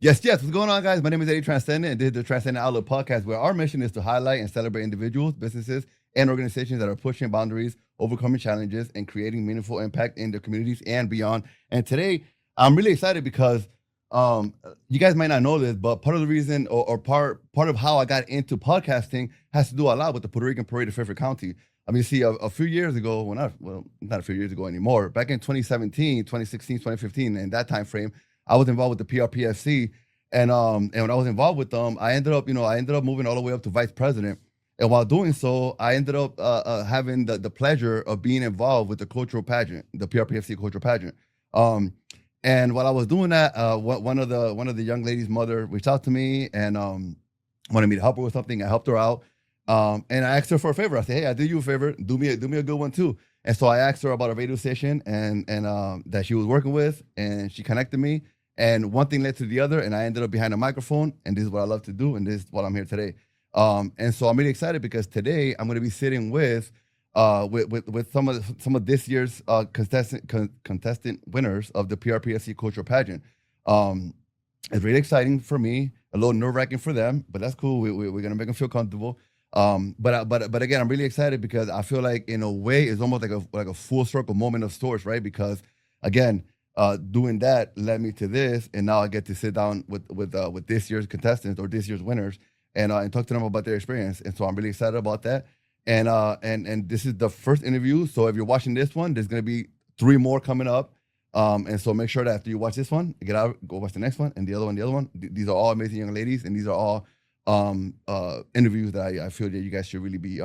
Yes, yes. What's going on, guys? My name is Eddie Tranzcendent, and this is the Tranzcendent Outlook Podcast, where our mission is to highlight and celebrate individuals, businesses, and organizations that are pushing boundaries, overcoming challenges, and creating meaningful impact in their communities and beyond. And today, I'm really excited because you guys might not know this, but part of the reason or part of how I got into podcasting has to do a lot with the Puerto Rican parade of Fairfield County. I mean, see, a few years ago, not a few years ago anymore, back in 2017, 2016, 2015, in that time frame, I was involved with the PRPFC, and when I was involved with them, I ended up moving all the way up to vice president. And while doing so, I ended up having the pleasure of being involved with the cultural pageant, the PRPFC cultural pageant. And while I was doing that, one of the young ladies' mother reached out to me and wanted me to help her with something. I helped her out, and I asked her for a favor. I said, "Hey, I did you a favor. Do me a good one too." And so I asked her about a radio station and that she was working with, and she connected me. And one thing led to the other, and I ended up behind a microphone, and this is what I love to do, and this is what I'm here today. And so I'm really excited because today I'm going to be sitting with some of this year's contestant winners of the PRPSC Cultural Pageant. It's really exciting for me, a little nerve-wracking for them, but that's cool. We're going to make them feel comfortable. But again, I'm really excited because I feel like in a way it's almost like a full circle moment of sorts, right? Because again, doing that led me to this, and now I get to sit down with this year's contestants or this year's winners and talk to them about their experience. And so I'm really excited about that. And this is the first interview. So if you're watching this one, there's gonna be 3 more coming up. And so make sure that after you watch this one, get out, go watch the next one, and the other one. These are all amazing young ladies, and these are all interviews that I feel that you guys should really be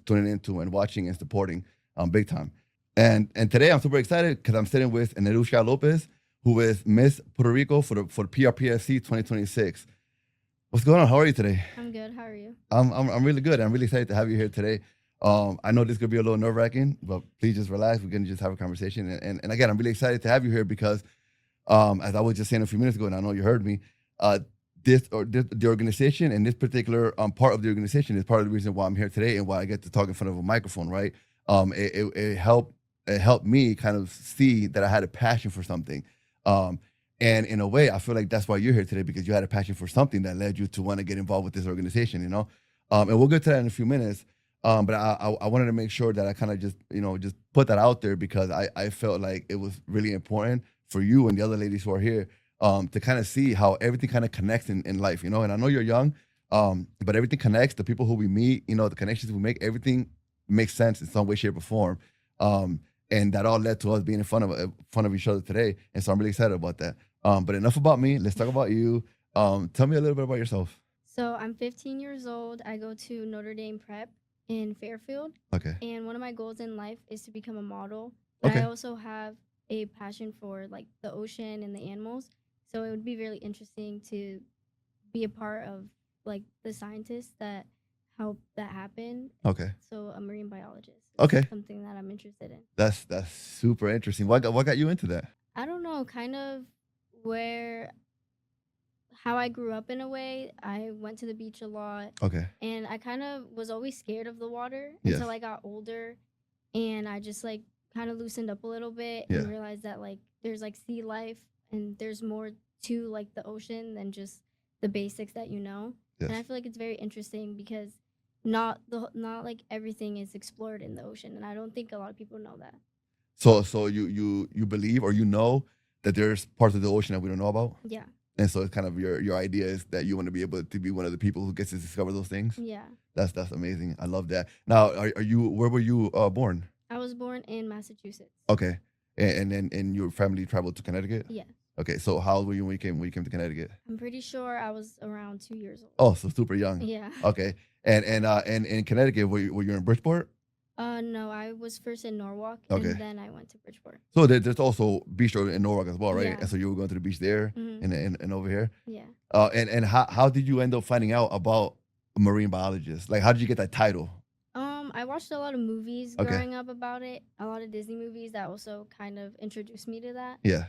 tuning into and watching and supporting big time. And today I'm super excited because I'm sitting with Nerushka, who is Miss Puerto Rico for the PRPSC 2026. What's going on? How are you today? I'm good. How are you? I'm really good. I'm really excited to have you here today. I know this could be a little nerve-wracking, but please just relax. We're gonna just have a conversation. And again, I'm really excited to have you here because, as I was just saying a few minutes ago, and I know you heard me, the organization and this particular part of the organization is part of the reason why I'm here today and why I get to talk in front of a microphone, right? It helped me kind of see that I had a passion for something. And in a way, I feel like that's why you're here today, because you had a passion for something that led you to want to get involved with this organization, you know? And we'll get to that in a few minutes. But I wanted to make sure that I kind of just put that out there because I felt like it was really important for you and the other ladies who are here to kind of see how everything kind of connects in life, you know? And I know you're young, but everything connects. The people who we meet, you know, the connections we make, everything makes sense in some way, shape, or form. And that all led to us being in front of each other today. And so I'm really excited about that. But enough about me. Let's talk about you. Tell me a little bit about yourself. So I'm 15 years old. I go to Notre Dame Prep in Fairfield. Okay. And one of my goals in life is to become a model. But I also have a passion for like the ocean and the animals. So it would be really interesting to be a part of like the scientists that help that happen. Okay. So a marine biologist. Okay. Something that I'm interested in. That's super interesting. What got you into that? I don't know, kind of how I grew up in a way. I went to the beach a lot. Okay. And I kind of was always scared of the water until I got older, and I just like kind of loosened up a little bit and realized that like there's like sea life and there's more to like the ocean than just the basics that you know. And I feel like it's very interesting because not like everything is explored in the ocean, and I don't think a lot of people know that. So you believe or you know that there's parts of the ocean that we don't know about? Yeah. And so it's kind of your idea is that you want to be able to be one of the people who gets to discover those things? Yeah. That's amazing. I love that. Now, where were you born? I was born in Massachusetts. Okay. And then your family traveled to Connecticut? Yeah. Okay, so how old were you when you came to Connecticut? I'm pretty sure I was around 2 years old. Oh, so super young. Yeah. Okay. And in Connecticut, were you in Bridgeport? No, I was first in Norwalk, Okay. and then I went to Bridgeport. So there's also beach road in Norwalk as well, right? Yeah. And so you were going to the beach there and over here? Yeah. And how did you end up finding out about a marine biologist? Like, how did you get that title? I watched a lot of movies growing up about it, a lot of Disney movies that also kind of introduced me to that. Yeah.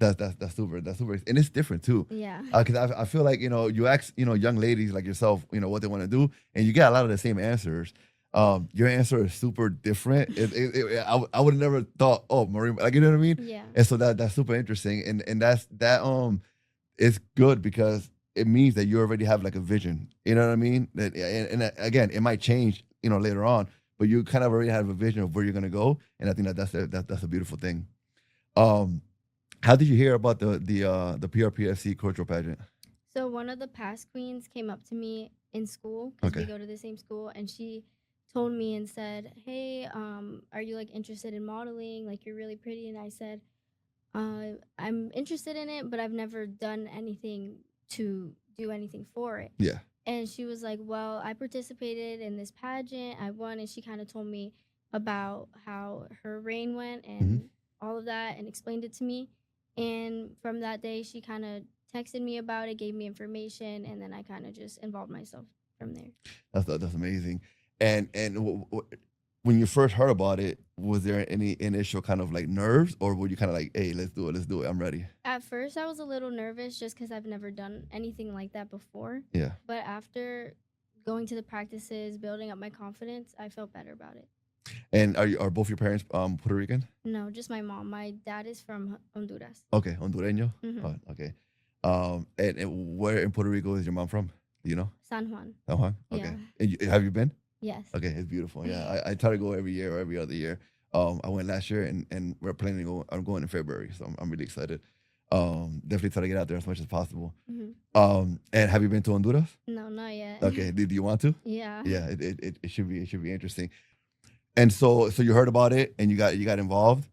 That's super. And it's different too. Yeah. Because I feel like, you know, you ask, you know, young ladies like yourself, you know, what they want to do, and you get a lot of the same answers. Your answer is super different. I would have never thought, oh, marine, like, you know what I mean? Yeah. And so that's super interesting. And that's it's good because it means that you already have like a vision. You know what I mean? And again, it might change, later on, but you kind of already have a vision of where you're gonna go, and I think that's a beautiful thing. How did you hear about the PRPFC cultural pageant? So one of the past queens came up to me in school because we go to the same school, and she told me and said, "Hey, are you like interested in modeling? Like you're really pretty." And I said, "I'm interested in it, but I've never done anything to do anything for it." Yeah. And she was like, "Well, I participated in this pageant. I won." And she kind of told me about how her reign went and all of that and explained it to me. And from that day, she kind of texted me about it, gave me information, and then I kind of just involved myself from there. That's amazing. And when you first heard about it, was there any initial kind of like nerves, or were you kind of like, "Hey, let's do it, I'm ready"? At first, I was a little nervous just because I've never done anything like that before. Yeah. But after going to the practices, building up my confidence, I felt better about it. And are both your parents Puerto Rican? No, just my mom. My dad is from Honduras. Okay, Hondureño. Mm-hmm. Oh, okay. And where in Puerto Rico is your mom from? Do you know? San Juan. San Juan. Okay. Yeah. And have you been? Yes. Okay, it's beautiful. Yeah, I try to go every year or every other year. I went last year, and we're planning to go. I'm going in February, so I'm really excited. Definitely try to get out there as much as possible. Mm-hmm. And have you been to Honduras? No, not yet. Okay. Do you want to? Yeah. Yeah. It should be interesting. And so you heard about it, and you got involved.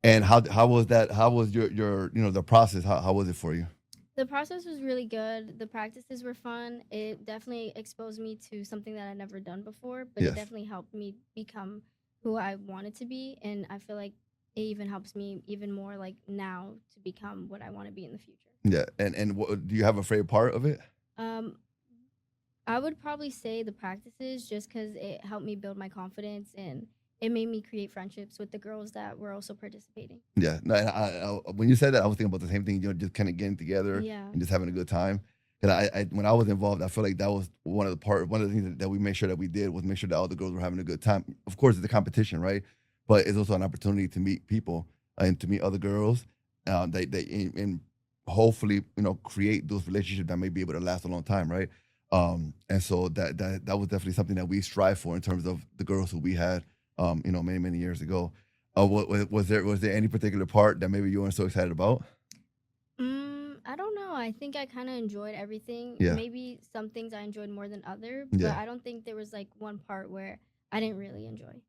And how was that? How was your the process? How was it for you? The process was really good. The practices were fun. It definitely exposed me to something that I'd never done before, but it definitely helped me become who I wanted to be. And I feel like it even helps me even more like now to become what I want to be in the future. Yeah. And do you have a favorite part of it? I would probably say the practices just because it helped me build my confidence and it made me create friendships with the girls that were also participating. Yeah. No, I, when you said that, I was thinking about the same thing, just kind of getting together and just having a good time. Because I when I was involved, I feel like that was one of the things that we made sure that we did was make sure that all the girls were having a good time. Of course, it's a competition, right? But it's also an opportunity to meet people and to meet other girls. And hopefully, create those relationships that may be able to last a long time, right? And so that was definitely something that we strive for in terms of the girls who we had, many years ago. Was there any particular part that maybe you weren't so excited about? I don't know. I think I kind of enjoyed everything. Yeah. Maybe some things I enjoyed more than other, but I don't think there was like one part where I didn't really enjoy.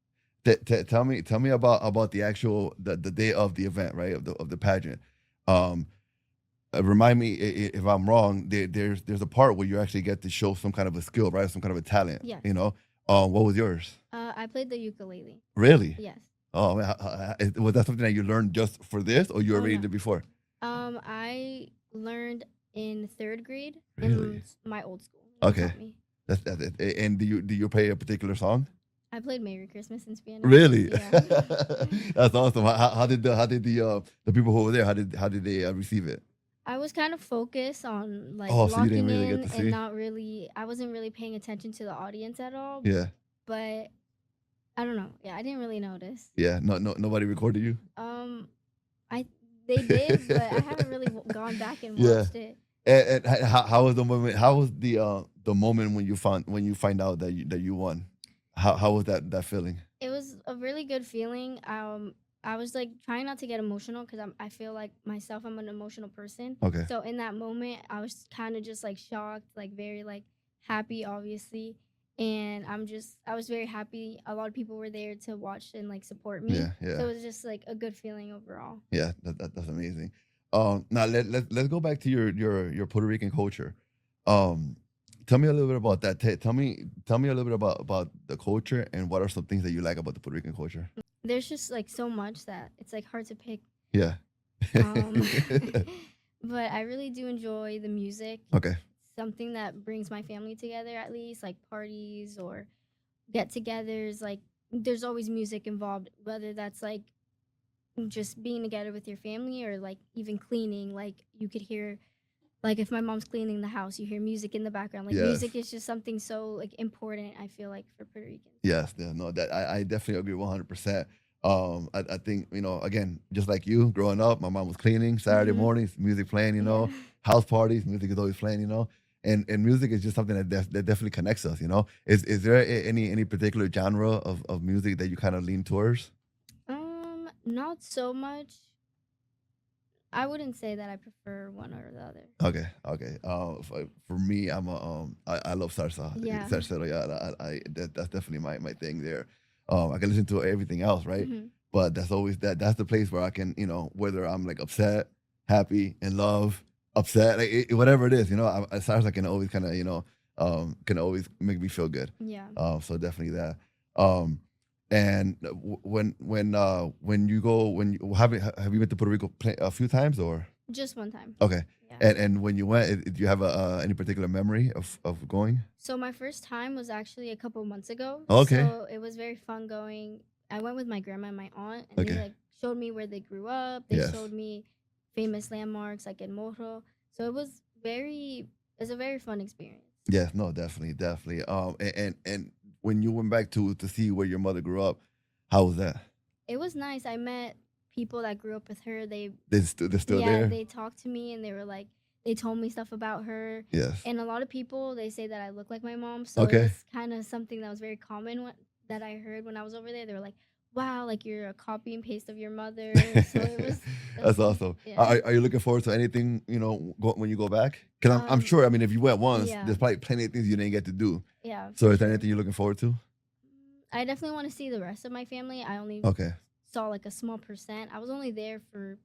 Tell me about the actual the day of the event, right? Of the pageant. Remind me if I'm wrong. There's a part where you actually get to show some kind of a skill, right? Some kind of a talent. Yes. What was yours? I played the ukulele. Really? Yes. Oh, was that something that you learned just for this, or you already did before? I learned in 3rd grade Really? in my old school. Okay. That's it. And do you play a particular song? I played Merry Christmas in Spanish. Really? Yeah. That's awesome. How did the people who were there how did they receive it? I was kind of focused on like so locking you didn't really in get to and see? I wasn't really paying attention to the audience at all. Yeah. But I don't know. Yeah, I didn't really notice. Yeah. No. Nobody recorded you. They did, but I haven't really gone back and watched it. And how was the moment? How was the moment when you find out that you won? How was that feeling? It was a really good feeling. I was like trying not to get emotional because I feel like myself, I'm an emotional person. Okay. So in that moment, I was kind of just like shocked, like very like happy, obviously. And I was very happy. A lot of people were there to watch and like support me. Yeah. So it was just like a good feeling overall. Yeah, that's amazing. Now let's go back to your Puerto Rican culture. Tell me a little bit about that. Tell me a little bit about the culture and what are some things that you like about the Puerto Rican culture. There's just like so much that it's like hard to pick. Yeah. But I really do enjoy the music. Okay. Something that brings my family together, at least like parties or get-togethers. Like there's always music involved, whether that's like just being together with your family or like even cleaning. Like you could hear, like if my mom's cleaning the house, you hear music in the background. Like music is just something so like important, I feel like, for Puerto Ricans. Yes, no, that I definitely agree 100%. I think, again, just like you, growing up, my mom was cleaning Saturday mornings, music playing, house parties, music is always playing, you know. And music is just something that that definitely connects us, you know. Is there any particular genre of music that you kind of lean towards? Not so much. I wouldn't say that I prefer one or the other. Okay. For me, I love salsa. Yeah. Salsa, yeah. That's definitely my thing there. I can listen to everything else, right? Mm-hmm. But that's always that's the place where I can, you know, whether I'm like upset, happy, in love, upset, like whatever it is, you know, salsa can always kind of, you know, can always make me feel good. Yeah. So definitely that. Um, and when you go have you been to Puerto Rico a few times or? Just one time. Okay. Yeah. And when you went, do you have any particular memory of going? So my first time was actually a couple months ago. Okay. So it was very fun going. I went with my grandma and my aunt, and they like showed me where they grew up. They showed me famous landmarks like in Morro. So it was a very fun experience. Yes, no, definitely. And when you went back to see where your mother grew up, how was that? It was nice. I met people that grew up with her. They're still there. They talked to me and they were like, they told me stuff about her. Yes. And a lot of people, they say that I look like my mom. So it was kind of something that was very common that I heard when I was over there. They were like, wow, like you're a copy and paste of your mother. So it was. That's awesome. Yeah. Are you looking forward to anything, you know, when you go back? Because I'm sure, I mean, if you went once, there's probably plenty of things you didn't get to do. Yeah. So is there anything you're looking forward to? I definitely want to see the rest of my family. I only saw like a small percent. I was only there for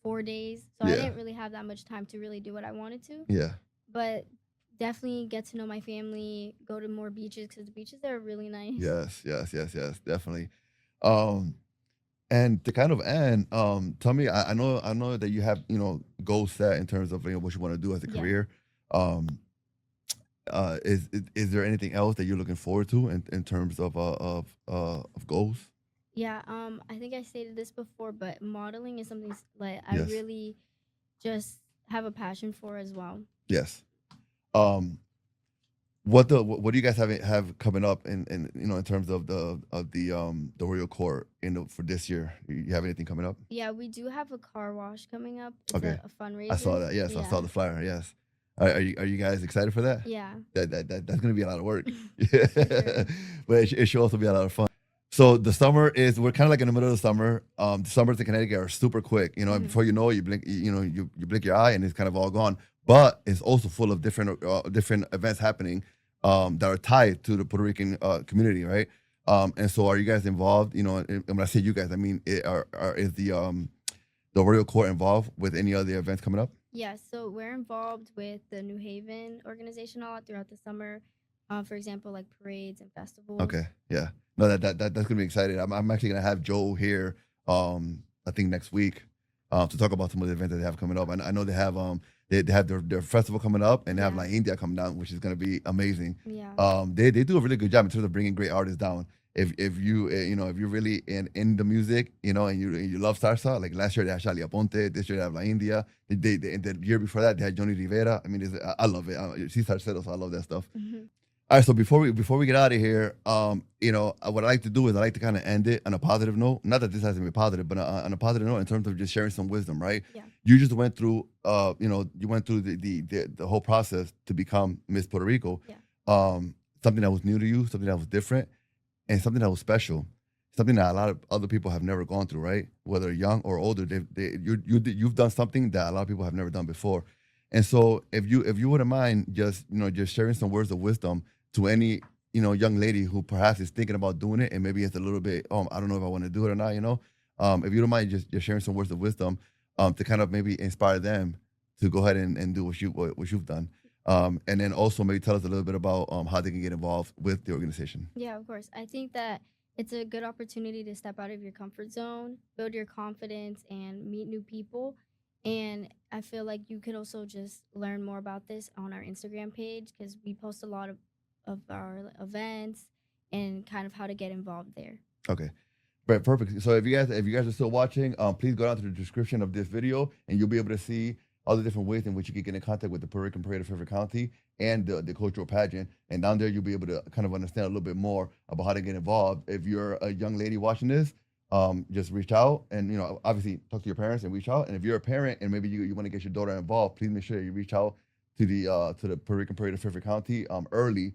4 days. So I didn't really have that much time to really do what I wanted to. Yeah. But definitely get to know my family, go to more beaches because the beaches there are really nice. Yes, definitely. And to kind of end, tell me, I know that you have, you know, goals set in terms of, you know, what you want to do as a career. Is there anything else that you're looking forward to in terms of goals? Yeah, I think I stated this before, but modeling is something like I really just have a passion for as well. Yes. What do you guys have coming up in you know, in terms of the Royal Court for this year? You have anything coming up? Yeah, we do have a car wash coming up. It's a fundraiser. I saw that. Yes, I saw the flyer. Yes. Are you guys excited for that? Yeah. That's gonna be a lot of work. Sure. But it should also be a lot of fun. So the summer we're kind of like in the middle of the summer. The summers in Connecticut are super quick. You know, before you know it, you blink. You know, you blink your eye and it's kind of all gone. But it's also full of different events happening that are tied to the Puerto Rican community, right? And so, are you guys involved? You know, and when I say you guys, I mean, is the Royal Court involved with any other events coming up? Yeah, so we're involved with the New Haven organization a lot throughout the summer. For example, like parades and festivals. Okay, yeah, no, that's gonna be exciting. I'm actually gonna have Joe here. I think next week to talk about some of the events that they have coming up. I know they have they have their festival coming up, and they have like India coming down, which is gonna be amazing. Yeah. They do a really good job in terms of bringing great artists down. If you you know, if you're really in the music, you know, and you love salsa, like last year they had Charlie Aponte, this year they have La India. The year before that they had Johnny Rivera. I mean, I love it. She's salsero, so I love that stuff. Mm-hmm. All right, so before we get out of here, you know, what I like to do is I like to kind of end it on a positive note. Not that this has to be positive, but on a positive note in terms of just sharing some wisdom, right? Yeah. You just went through, you know, the whole process to become Miss Puerto Rico. Yeah. Something that was new to you, something that was different, and something that was special. Something that a lot of other people have never gone through, right? Whether young or older, you've done something that a lot of people have never done before. And so, if you wouldn't mind just sharing some words of wisdom to any, you know, young lady who perhaps is thinking about doing it and maybe it's a little bit, I don't know if I want to do it or not, you know, if you don't mind just sharing some words of wisdom to kind of maybe inspire them to go ahead and do what you've done. And then also maybe tell us a little bit about how they can get involved with the organization. Yeah, of course. I think that it's a good opportunity to step out of your comfort zone, build your confidence, and meet new people. And I feel like you could also just learn more about this on our Instagram page because we post a lot of our events and kind of how to get involved there. Okay. Right, perfect. So if you guys are still watching, please go down to the description of this video and you'll be able to see all the different ways in which you can get in contact with the Puerto Rican Parade of Fairfield County and the Cultural Pageant. And down there, you'll be able to kind of understand a little bit more about how to get involved. If you're a young lady watching this, just reach out and, obviously talk to your parents and reach out. And if you're a parent and maybe you want to get your daughter involved, please make sure you reach out to the Puerto Rican Parade of Fairfield County early,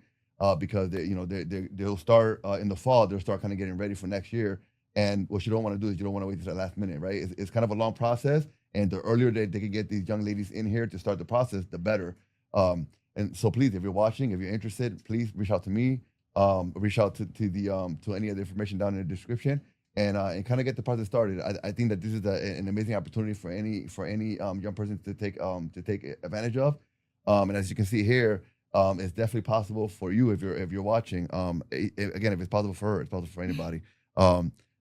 because they'll start in the fall. They'll start kind of getting ready for next year. And what you don't want to do is you don't want to wait to the last minute, right? It's kind of a long process, and the earlier they can get these young ladies in here to start the process, the better. And so please, if you're watching, if you're interested, please reach out to me. Reach out to any of the information down in the description, and kind of get the process started. I think that this is an amazing opportunity for any young person to take advantage of. And as you can see here, it's definitely possible for you if you're watching. Again, if it's possible for her, it's possible for anybody.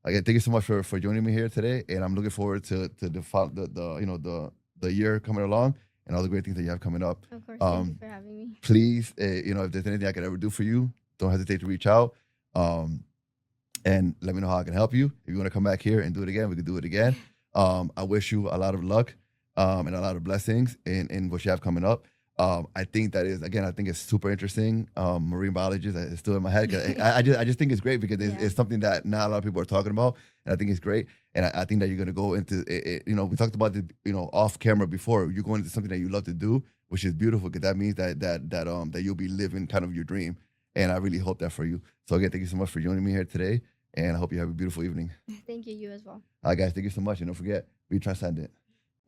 Again, thank you so much for joining me here today, and I'm looking forward to the year coming along and all the great things that you have coming up. Of course, thank you for having me. Please, if there's anything I could ever do for you, don't hesitate to reach out, and let me know how I can help you. If you want to come back here and do it again, we can do it again. I wish you a lot of luck and a lot of blessings in what you have coming up. I think it's super interesting. Marine biologist is still in my head. I just think it's great because it's something that not a lot of people are talking about, and I think it's great. And I think that you're gonna go into it. We talked about it, off camera before. You're going into something that you love to do, which is beautiful, because that means that you'll be living kind of your dream. And I really hope that for you. So again, thank you so much for joining me here today, and I hope you have a beautiful evening. Thank you as well. All right, guys, thank you so much, and don't forget, be transcendent.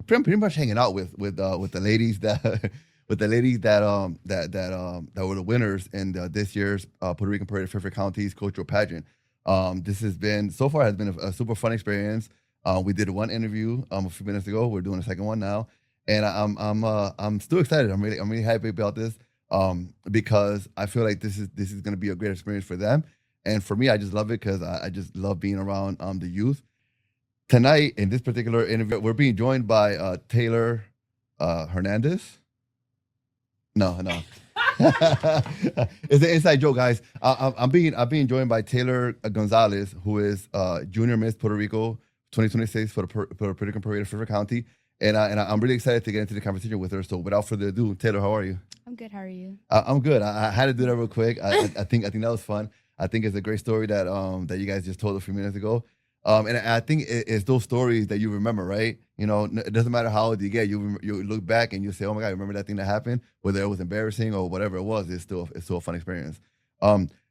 Pretty much hanging out with the ladies that. With the ladies that were the winners in this year's Puerto Rican Parade of Fairfield County's Cultural Pageant. This has been a super fun experience. We did one interview a few minutes ago. We're doing a second one now, and I'm still excited. I'm really happy about this because I feel like this is going to be a great experience for them, and for me, I just love it because I just love being around the youth. Tonight in this particular interview, we're being joined by Taylor Hernandez. No. It's an inside joke, guys. I'm being joined by Taylor Gonzalez, who is Junior Miss Puerto Rico 2026 for the Puerto Rican Parade of Fairfield County, and I'm really excited to get into the conversation with her. So without further ado, Taylor, how are you? I'm good. How are you? I'm good. I had to do that real quick. I think that was fun. I think it's a great story that you guys just told a few minutes ago. And I think it's those stories that you remember, right? It doesn't matter how old you get. You look back and you say, "Oh my God, remember that thing that happened?" Whether it was embarrassing or whatever it was, it's still a fun experience.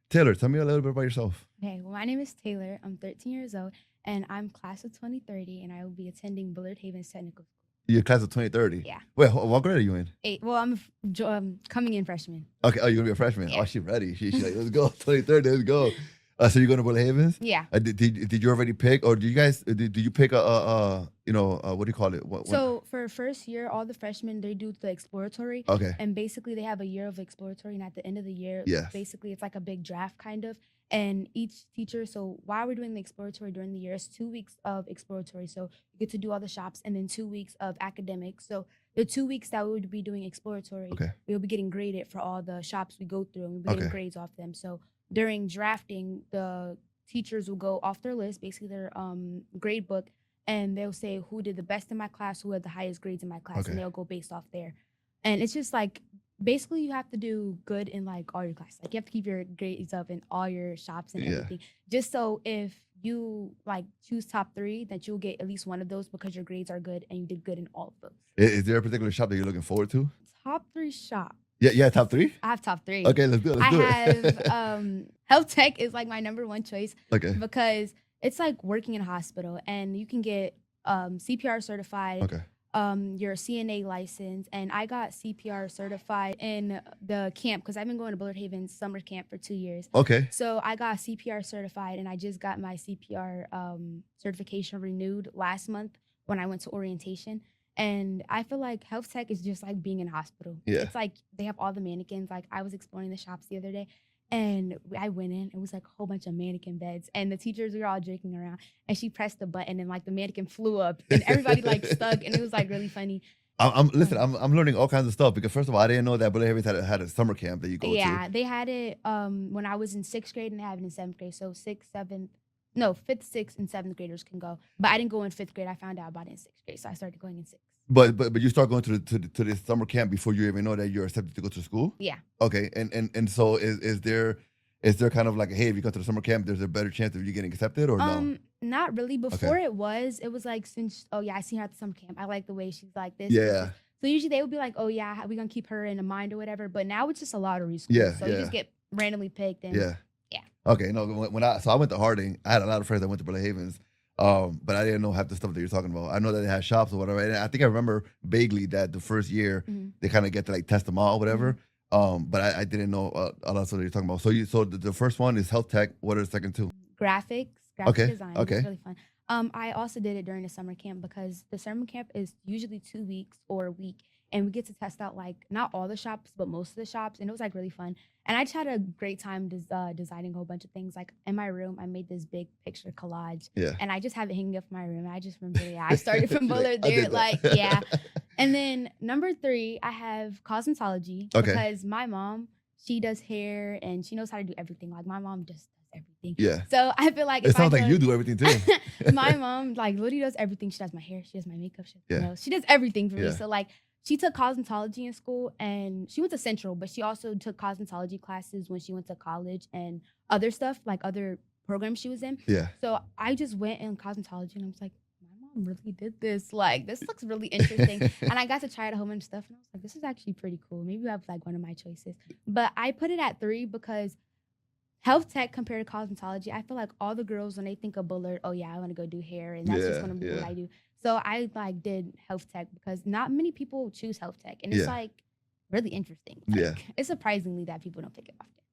Taylor, tell me a little bit about yourself. Okay, well, my name is Taylor. I'm 13 years old, and I'm class of 2030, and I will be attending Bullard Havens Technical School. You're class of 2030? Yeah. Wait, what grade are you in? 8. Well, I'm coming in freshman. Okay. Oh, you're gonna be a freshman. Yeah. Oh, she's ready. She's like, let's go, 2030. Let's go. So you're going to Bullard Havens? Yeah. Did you already pick, or did you pick what do you call it? So for first year, all the freshmen, they do the exploratory. Okay. And basically they have a year of exploratory, and at the end of the year, basically it's like a big draft kind of. And each teacher, so while we're doing the exploratory during the year, it's 2 weeks of exploratory. So you get to do all the shops, and then 2 weeks of academics. So the 2 weeks that we would be doing exploratory, we'll be getting graded for all the shops we go through, and we'll be getting grades off them. So during drafting, the teachers will go off their list, basically their grade book, and they'll say who did the best in my class, who had the highest grades in my class, and they'll go based off there. And it's just like, basically you have to do good in like all your classes. Like you have to keep your grades up in all your shops and everything. Just so if you like choose top 3, that you'll get at least one of those because your grades are good and you did good in all of those. Is there a particular shop that you're looking forward to? Top 3 shop. Yeah, top 3? I have top 3. Okay, let's do it. I have health tech is like my number 1 choice. Okay. Because it's like working in a hospital, and you can get CPR certified. Okay. Your CNA license, and I got CPR certified in the camp because I've been going to Bullard Havens summer camp for 2 years. Okay. So I got CPR certified, and I just got my CPR certification renewed last month when I went to orientation. And I feel like health tech is just like being in a hospital. Yeah. It's like they have all the mannequins. Like I was exploring the shops the other day, and I went in. It was like a whole bunch of mannequin beds, and the teachers were all joking around. And she pressed the button, and like the mannequin flew up, and everybody like stuck, and it was like really funny. I'm learning all kinds of stuff because first of all, I didn't know that Bullard Havens had a summer camp that you go to. Yeah, they had it when I was in 6th grade, and they have it in 7th grade. So 5th, 6th, and 7th graders can go. But I didn't go in 5th grade. I found out about it in 6th grade, so I started going in 6th. But you start going to this summer camp before you even know that you're accepted to go to school? Yeah. Okay, and so is there Is there kind of like, hey, if you come to the summer camp, there's a better chance of you getting accepted or no? Not really. Before it was like, since, I seen her at the summer camp. I like the way she's like this. Yeah. So usually they would be like, oh yeah, we're going to keep her in mind or whatever. But now it's just a lottery school. So you just get randomly picked. And yeah. Okay. No, I went to Harding, I had a lot of friends that went to Burley Havens. But I didn't know half the stuff that you're talking about. I know that they had shops or whatever. And I think I remember vaguely that the first year they kind of get to like test them all or whatever. But I didn't know a lot of stuff that you're talking about. So the first one is health tech. What are the second two? Graphic design. Okay. It's really fun. I also did it during the summer camp because the summer camp is usually 2 weeks or a week. And we get to test out like not all the shops, but most of the shops. And it was like really fun. And I just had a great time designing a whole bunch of things. Like in my room, I made this big picture collage. Yeah. And I just have it hanging up in my room. I just remember, I started from Bullard there. Yeah. And then number 3, I have cosmetology. Okay. Because my mom, she does hair and she knows how to do everything. Like my mom just does everything. Yeah. So I feel like it sounds like you do everything too. My mom like literally does everything. She does my hair. She does my makeup. She does everything for me. So like, she took cosmetology in school and she went to Central, but she also took cosmetology classes when she went to college and other stuff, like other programs she was in. Yeah. So I just went in cosmetology and I was like, my mom really did this. Like, this looks really interesting. And I got to try it at home and stuff. And I was like, this is actually pretty cool. Maybe that's like one of my choices. But I put it at 3 because health tech compared to cosmetology, I feel like all the girls, when they think of Bullard, oh yeah, I want to go do hair and that's just going to be what I do. So I like did health tech because not many people choose health tech. And it's like really interesting. Like, it's surprisingly that people don't pick it often.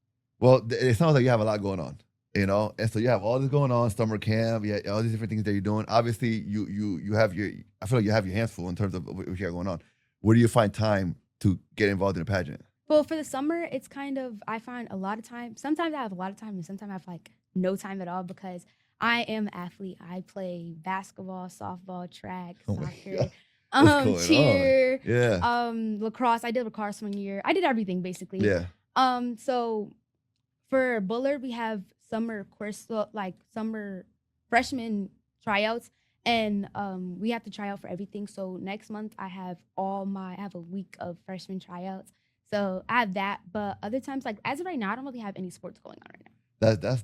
Well, it sounds like you have a lot going on, you know? And so you have all this going on, summer camp, all these different things that you're doing. Obviously, you have I feel like you have your hands full in terms of what you got going on. Where do you find time to get involved in a pageant? Well, for the summer, it's kind of, I find a lot of time. Sometimes I have a lot of time and sometimes I have like no time at all because I am an athlete. I play basketball, softball, track, soccer, cheer, lacrosse. I did lacrosse 1 year. I did everything basically. Yeah. So for Bullard, we have summer course, like summer freshman tryouts, and we have to try out for everything. So next month I have a week of freshman tryouts. So I have that, but other times, like as of right now, I don't really have any sports going on right now.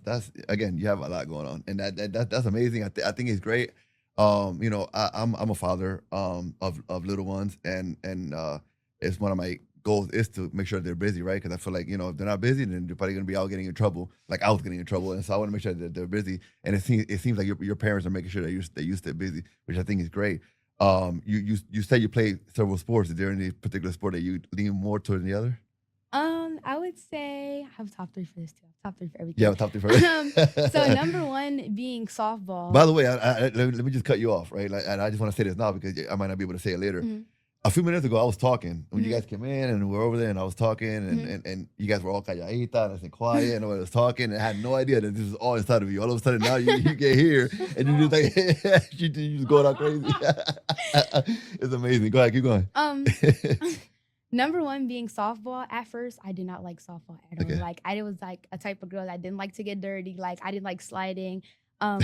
That's again, you have a lot going on, and that's amazing. I think it's great. You know, I'm a father of little ones, and it's one of my goals is to make sure they're busy, right? Because I feel like, you know, if they're not busy, then they're probably gonna be out getting in trouble, like I was getting in trouble, and so I want to make sure that they're busy. And it seems like your parents are making sure that you stay busy, which I think is great. You said you play several sports. Is there any particular sport that you lean more towards than the other? I would say I have top 3 for this too. Top 3 for everything. Yeah, top 3 for everything. So number 1 being softball. By the way, let me just cut you off, right? Like, and I just want to say this now because I might not be able to say it later. Mm-hmm. A few minutes ago, I was talking when you guys came in and we were over there, and I was talking, and you guys were all calladita and I said quiet, and I was talking, and I had no idea that this was all inside of you. All of a sudden, now you get here, and you're just like, you just going out crazy. It's amazing. Go ahead, keep going. Number 1 being softball. At first, I did not like softball at all. Okay. Like, I was like a type of girl that didn't like to get dirty. Like, I didn't like sliding. I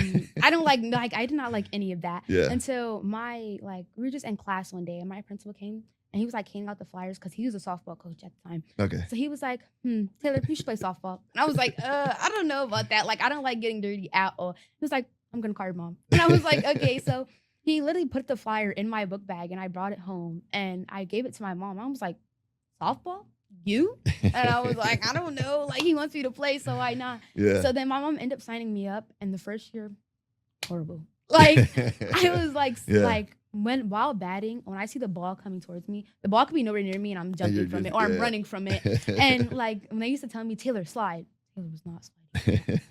did not like any of that. Yeah. Until we were just in class one day and my principal came and he was like handing out the flyers because he was a softball coach at the time. Okay. So he was like, Taylor, you should play softball. And I was like, I don't know about that. Like, I don't like getting dirty at all. He was like, I'm going to call your mom. And I was like, okay. So he literally put the flyer in my book bag and I brought it home and I gave it to my mom. I was like, softball? You? And I was like, I don't know. Like, he wants me to play, so why not? Yeah. So then my mom ended up signing me up, and the first year, horrible. Like, I was like, while batting, when I see the ball coming towards me, the ball could be nowhere near me, and I'm jumping from it, or I'm running from it. And like, when they used to tell me, Taylor, slide, Taylor was not sliding.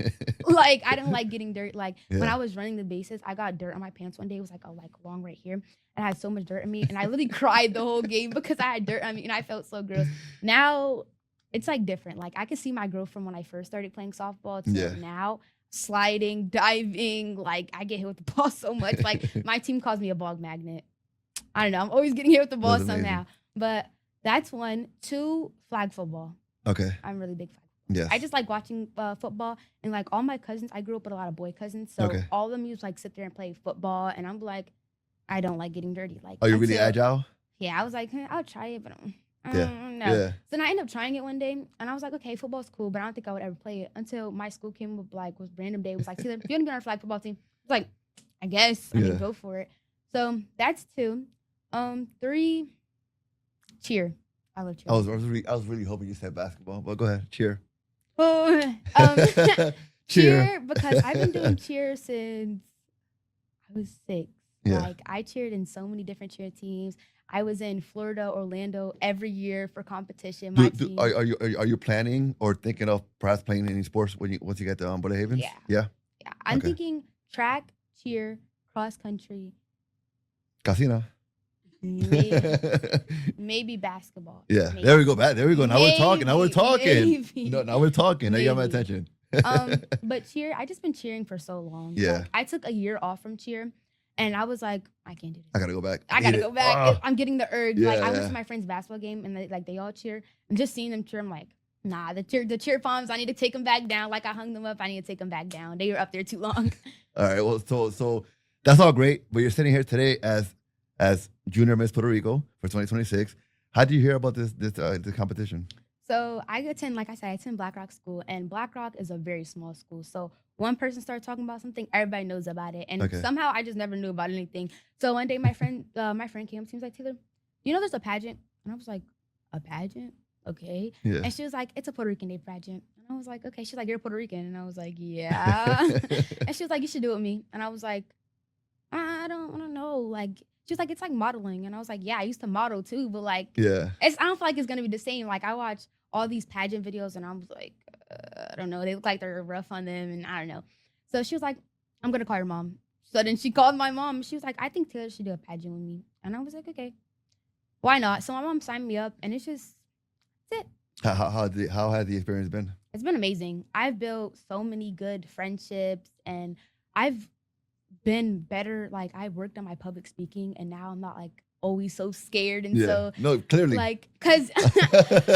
Like, I didn't like getting dirt. Like, when I was running the bases, I got dirt on my pants one day. It was like long right here. And I had so much dirt on me. And I literally cried the whole game because I had dirt on me. And I felt so gross. Now, it's like different. Like, I can see my growth from when I first started playing softball to now. Sliding, diving. Like, I get hit with the ball so much. Like, my team calls me a ball magnet. I don't know. I'm always getting hit with the ball somehow. But that's 1. 2, flag football. Okay. I'm really big flag. Yes. I just like watching football, and like all my cousins, I grew up with a lot of boy cousins, so all of them used to like sit there and play football, and I'm like, I don't like getting dirty. Like, are you really agile? Yeah, I was like, I'll try it, but I don't don't know. Yeah. So then I ended up trying it one day, and I was like, okay, football's cool, but I don't think I would ever play it until my school came up, like, was random day. It was like, Taylor, do you want to be on our flag football team? I was like, I guess. I mean, go for it. So that's 2. 3, cheer. I love cheer. I was really hoping you said basketball, but go ahead, cheer. Cheer, because I've been doing cheer since I was 6. Yeah. Like, I cheered in so many different cheer teams. I was in Florida, Orlando every year for competition. Are you planning or thinking of perhaps playing any sports once you get to Boulder Havens? Yeah. I'm thinking track, cheer, cross country. Casino. Maybe basketball. Yeah. Maybe. There we go. Now we're talking. Now we're talking. Now we're talking. Now you got my attention. But cheer, I just been cheering for so long. Yeah. Like, I took a year off from cheer. And I was like, I can't do this. I gotta go back. I'm getting the urge. Yeah, like, I went to my friend's basketball game, and they all cheer. And just seeing them cheer, I'm like, nah, the cheer palms, I need to take them back down. Like, I hung them up, I need to take them back down. They were up there too long. All right, well, so that's all great. But you're sitting here today as Junior Miss Puerto Rico for 2026. How did you hear about this competition? So I attend Black Rock School, and Black Rock is a very small school. So one person starts talking about something, everybody knows about it. And somehow I just never knew about anything. So one day my friend came up to me, he was like, Taylor, you know there's a pageant? And I was like, a pageant? Okay. Yeah. And she was like, it's a Puerto Rican Day pageant. And I was like, okay. She's like, you're Puerto Rican. And I was like, yeah. And she was like, you should do it with me. And I was like, I don't know. Like, she was like, it's like modeling. And I was like, yeah, I used to model too. But like, I don't feel like it's going to be the same. Like, I watch all these pageant videos and I was like, I don't know. They look like they're rough on them and I don't know. So she was like, I'm going to call your mom. So then she called my mom. She was like, I think Taylor should do a pageant with me. And I was like, okay, why not? So my mom signed me up and it's it. How has the experience been? It's been amazing. I've built so many good friendships and I've been better. Like, I worked on my public speaking and now I'm not like always so scared. And so no, clearly, like, because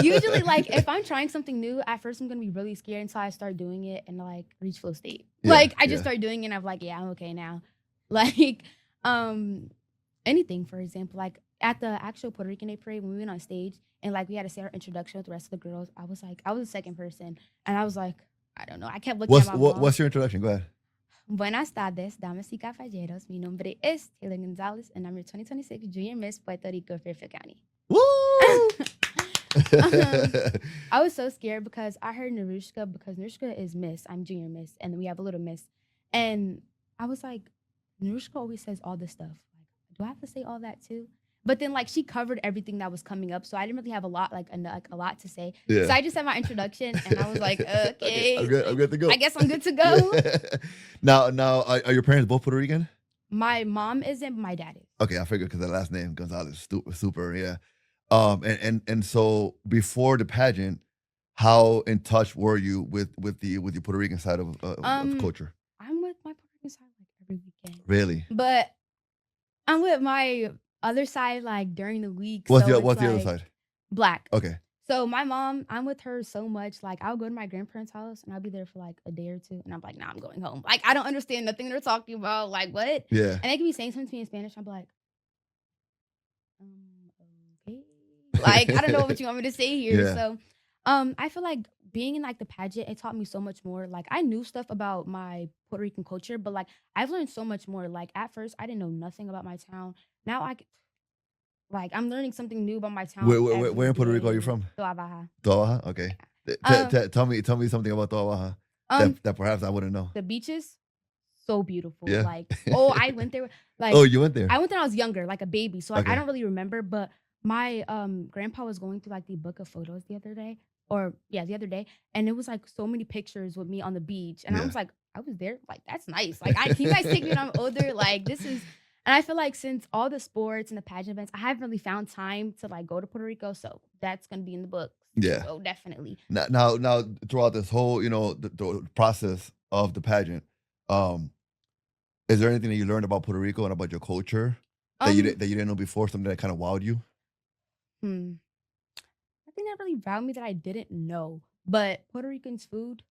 usually like if I'm trying something new, at first I'm gonna be really scared until I start doing it and like reach flow state. Like I just start doing it and I'm like, yeah, I'm okay now. Like anything, for example, like at the actual Puerto Rican Day parade when we went on stage and like we had to say our introduction with the rest of the girls, I was the second person and I was like, I don't know, I kept looking at my mom. What's your introduction? Go ahead. Buenas tardes, damas y caballeros. Mi nombre es Taylor Gonzalez, and I'm your 2026 Junior Miss Puerto Rico, Fairfield County. Woo! I was so scared because I heard Nerushka, because Nerushka is Miss. I'm Junior Miss, and then we have a little Miss. And I was like, Nerushka always says all this stuff. Like, do I have to say all that too? But then, like, she covered everything that was coming up, so I didn't really have a lot to say. Yeah. So I just had my introduction, and I was like, okay, I'm good to go. I guess I'm good to go. Now, are your parents both Puerto Rican? My mom isn't, but my dad is. Okay, I figured because the last name Gonzalez is super, yeah. And so before the pageant, how in touch were you with your Puerto Rican side of culture? I'm with my Puerto Rican side like every weekend. Really? But I'm with my other side like during the week. What's the other side? Black. Okay. So my mom, I'm with her so much. Like I'll go to my grandparents' house and I'll be there for like a day or two, and I'm like, nah, I'm going home. Like I don't understand nothing they're talking about. Like what? Yeah. And they can be saying something to me in Spanish. I'm like, okay. Like I don't know what you want me to say here. Yeah. So, I feel like being in like the pageant, it taught me so much more. Like I knew stuff about my Puerto Rican culture, but like I've learned so much more. Like at first, I didn't know nothing about my town. Now I'm learning something new about my town. Where in Puerto Rico are you from? Toa Baja. Toa Baja? Okay. Tell me something about Toa Baja that perhaps I wouldn't know. The beaches, so beautiful. Yeah. Like, I went there. Like, oh, you went there? I went there when I was younger, like a baby. So like, I don't really remember, but my grandpa was going through like the book of photos the other day. And it was like so many pictures with me on the beach. And I was like, I was there. Like, that's nice. Like, can you guys take me when I'm older? Like, this is... And I feel like since all the sports and the pageant events, I haven't really found time to like go to Puerto Rico. So that's going to be in the book. Yeah. So definitely. Now throughout this whole, the process of the pageant, is there anything that you learned about Puerto Rico and about your culture that you didn't know before, something that kind of wowed you? Nothing that really wowed me that I didn't know. But Puerto Rican's food,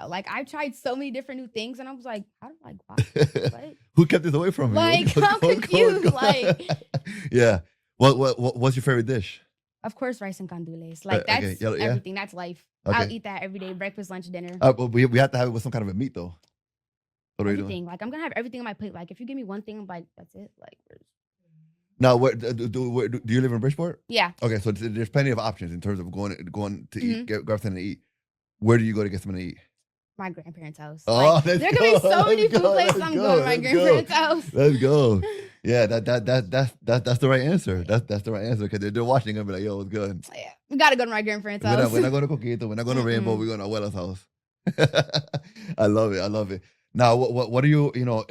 like I've tried so many different new things, and I was like, "How do what? Who kept this away from me? Like I'm confused. Like, yeah. What's your favorite dish? Of course, rice and candules. Like, that's everything. That's life. Okay. I'll eat that every day, breakfast, lunch, dinner. But we have to have it with some kind of a meat, though. What everything. Like, I'm going to have everything on my plate. Like, if you give me one thing, I'm like, that's it. Like, now, do you live in Bridgeport? Yeah. Okay, so there's plenty of options in terms of going to eat, grab something to eat. Where do you go to get something to eat? My grandparents' house. Oh, like, there can be so many food places. I'm going to my grandparents' house. Let's go. Yeah, that's the right answer. That's the right answer because they're watching. They're gonna be like, "Yo, it's good." Yeah, we gotta go to my grandparents' house. We're not going to Coquito. We're not going to Rainbow. We're going to Abuela's house. I love it. Now, what are you? You know,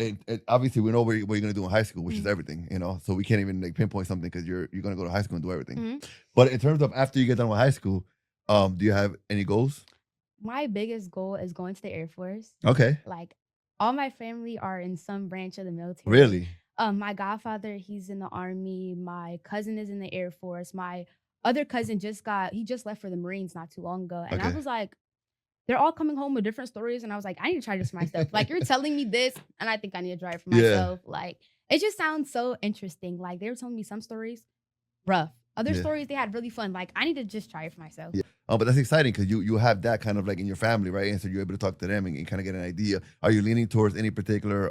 obviously we know what you're gonna do in high school, which is everything. You know, so we can't even like pinpoint something because you're gonna go to high school and do everything. But in terms of after you get done with high school, do you have any goals? My biggest goal is going to the Air Force. Okay. Like, all my family are in some branch of the military. Really? My godfather, he's in the Army. My cousin is in the Air Force. My other cousin just left for the Marines not too long ago. And I was like, they're all coming home with different stories. And I was like, I need to try this for myself. Like, you're telling me this, and I think I need to try it for myself. Like, it just sounds so interesting. Like, they were telling me some stories, rough. Other stories, they had really fun. Like, I need to just try it for myself. Yeah. But that's exciting because you have that kind of like in your family, right? And so you're able to talk to them and kind of get an idea. Are you leaning towards any particular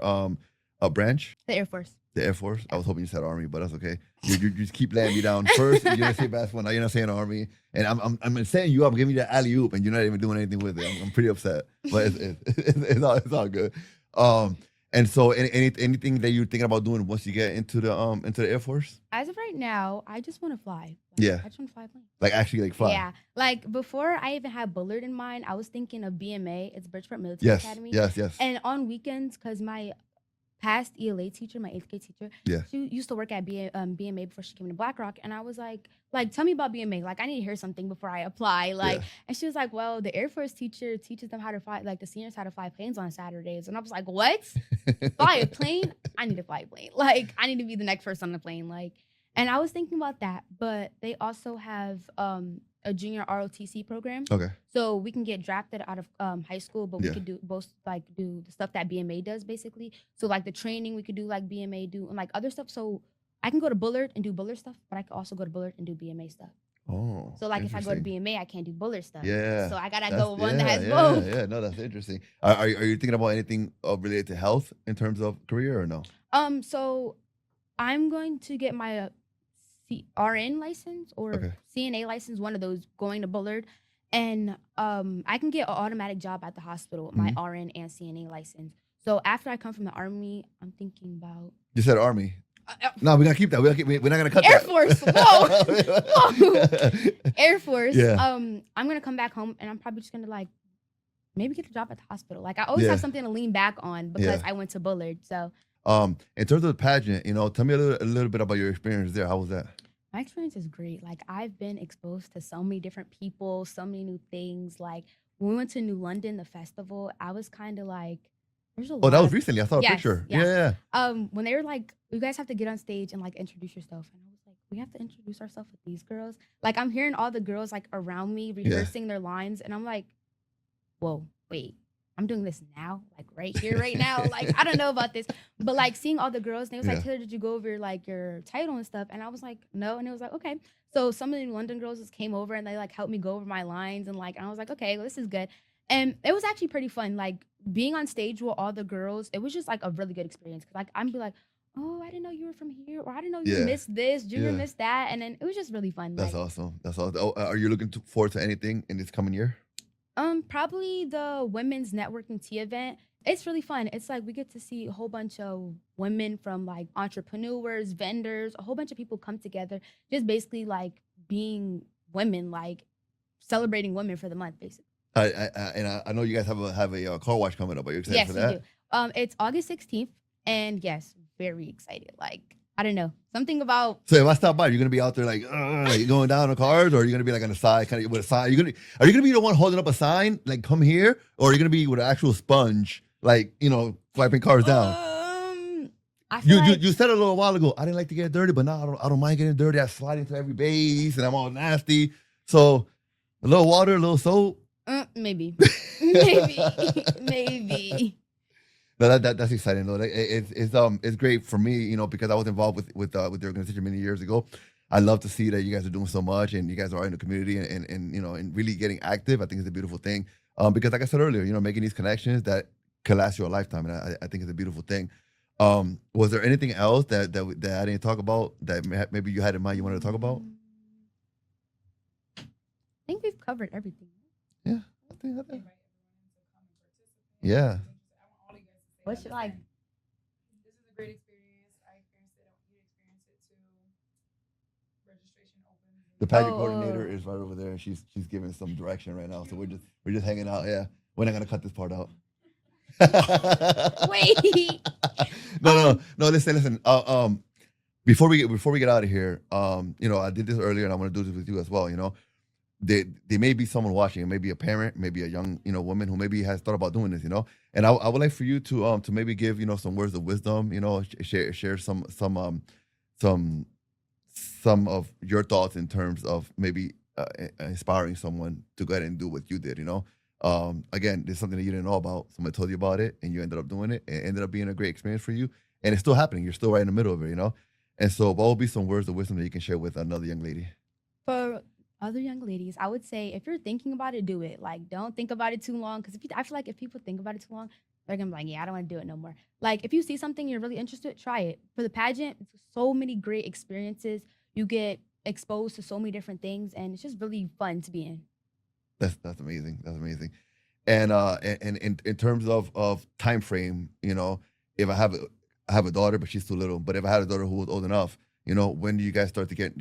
branch? The Air Force. The Air Force? I was hoping you said Army, but that's okay. You just keep laying me down. First, you're going to say basketball, now you're not saying Army. And I'm saying you up, giving you the alley-oop, and you're not even doing anything with it. I'm pretty upset, but it's all good. And so anything that you're thinking about doing once you get into the Air Force? As of right now, I just want to fly. Like, I just want to fly a plane. Like actually like fly? Yeah. Like before I even had Bullard in mind, I was thinking of BMA. It's Bridgeport Military Academy. Yes. And on weekends, because my past ELA teacher, my 8th grade teacher, she used to work at BMA before she came to BlackRock. And I was like, tell me about BMA. Like, I need to hear something before I apply. And she was like, well, the Air Force teacher teaches them how to fly, like the seniors how to fly planes on Saturdays. And I was like, what? Fly a plane? I need to fly a plane. Like, I need to be the next person on the plane. Like, and I was thinking about that. But they also have a junior ROTC program. Okay. So we can get drafted out of high school, but we could do both, like do the stuff that BMA does basically. So like the training we could do like BMA do and like other stuff. So I can go to Bullard and do Bullard stuff, but I could also go to Bullard and do BMA stuff. Oh. So like if I go to BMA, I can't do Bullard stuff. Yeah. So I gotta go with one that has both. Yeah, no, that's interesting. Are you thinking about anything related to health in terms of career or no? So I'm going to get my RN license or CNA license, one of those, going to Bullard. And I can get an automatic job at the hospital with my RN and CNA license. So after I come from the Army, I'm thinking about... You said Army. No, we're going to keep that. We're not going to cut Air that. Force. Whoa. Air Force. Yeah. I'm going to come back home and I'm probably just going to like maybe get a job at the hospital. Like I always have something to lean back on because I went to Bullard. So... in terms of the pageant, tell me a little bit about your experience there. How was that? My experience is great. Like I've been exposed to so many different people, so many new things. Like when we went to New London, the festival, I was kind of like, there's a lot. Oh, that was recently. I saw a picture. Yeah. When they were like, you guys have to get on stage and like introduce yourself. And I was like, we have to introduce ourselves with these girls. Like I'm hearing all the girls like around me rehearsing their lines. And I'm like, whoa, wait. I'm doing this now, like right here, right now. Like, I don't know about this. But like seeing all the girls, and they was like, Taylor, did you go over like your title and stuff? And I was like, no. And it was like, okay. So some of the London girls just came over and they like helped me go over my lines. And like, I was like, okay, well, this is good. And it was actually pretty fun. Like being on stage with all the girls, it was just like a really good experience. Cause like, I'd be like, oh, I didn't know you were from here. Or I didn't know you missed this, Junior missed that. And then it was just really fun. That's awesome. That's awesome. Oh, are you looking forward to anything in this coming year? Probably the women's networking tea event. It's really fun. It's like we get to see a whole bunch of women from like entrepreneurs, vendors, a whole bunch of people come together, just basically like being women, like celebrating women for the month, basically. I know you guys have a car wash coming up. Are you excited for that? Yes, we do. It's August 16th, and yes, very excited. Like I don't know. Something about... So if I stop by, you're going to be out there like going down the cars, or are you going to be like on the side, kind of with a sign? Are you going to be the one holding up a sign, like come here? Or are you going to be with an actual sponge, like, wiping cars down? You said a little while ago, I didn't like to get dirty, but now I don't mind getting dirty. I slide into every base and I'm all nasty. So a little water, a little soap? Maybe. Maybe. No, that's exciting though. It's great for me, because I was involved with the organization many years ago, I love to see that you guys are doing so much and you guys are in the community and you know, and really getting active. I think it's a beautiful thing. Because like I said earlier, you know, making these connections that could last you a lifetime. And I think it's a beautiful thing. Was there anything else that I didn't talk about that maybe you had in mind you wanted to talk about? I think we've covered everything. Yeah, I think. Yeah. What should I? This is a great experience. I experienced it. You experienced it too. Registration opens. The pageant coordinator is right over there. She's giving some direction right now. So we're just hanging out. Yeah, we're not gonna cut this part out. Wait. No. Listen. Before we get out of here, you know, I did this earlier, and I want to do this with you as well. You know, there may be someone watching, it may be a parent, maybe a young, you know, woman who maybe has thought about doing this. You know, and I would like for you to maybe give, you know, some words of wisdom. You know, share some of your thoughts in terms of maybe inspiring someone to go ahead and do what you did. You know. Again, there's something that you didn't know about. Somebody told you about it, and you ended up doing it. It ended up being a great experience for you, and it's still happening. You're still right in the middle of it, you know. And so, what will be some words of wisdom that you can share with another young lady? For other young ladies, I would say if you're thinking about it, do it. Like, don't think about it too long, because I feel like if people think about it too long, they're gonna be like, yeah, I don't want to do it no more. Like, if you see something you're really interested, try it. For the pageant, it's so many great experiences. You get exposed to so many different things, and it's just really fun to be in. That's amazing. That's amazing. And in terms of time frame, you know, if I have a daughter, but she's too little. But if I had a daughter who was old enough, you know, when do you guys start to get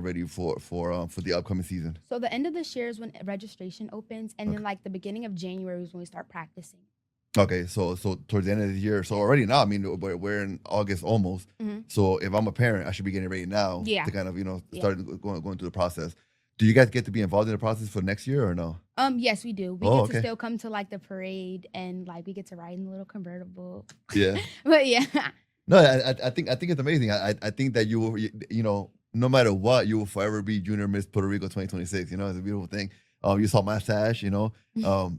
ready for the upcoming season? So the end of this year is when registration opens, and then like the beginning of January is when we start practicing. Okay, so towards the end of the year, so already now, I mean, we're in August almost. Mm-hmm. So if I'm a parent, I should be getting ready now to kind of, you know, start going through the process. Do you guys get to be involved in the process for next year or no? Yes, we do. We get to still come to like the parade, and like we get to ride in the little convertible. Yeah. But yeah. No, I think it's amazing. I think that you will, you know, no matter what, you will forever be Junior Miss Puerto Rico 2026. You know, it's a beautiful thing. You saw my sash, you know,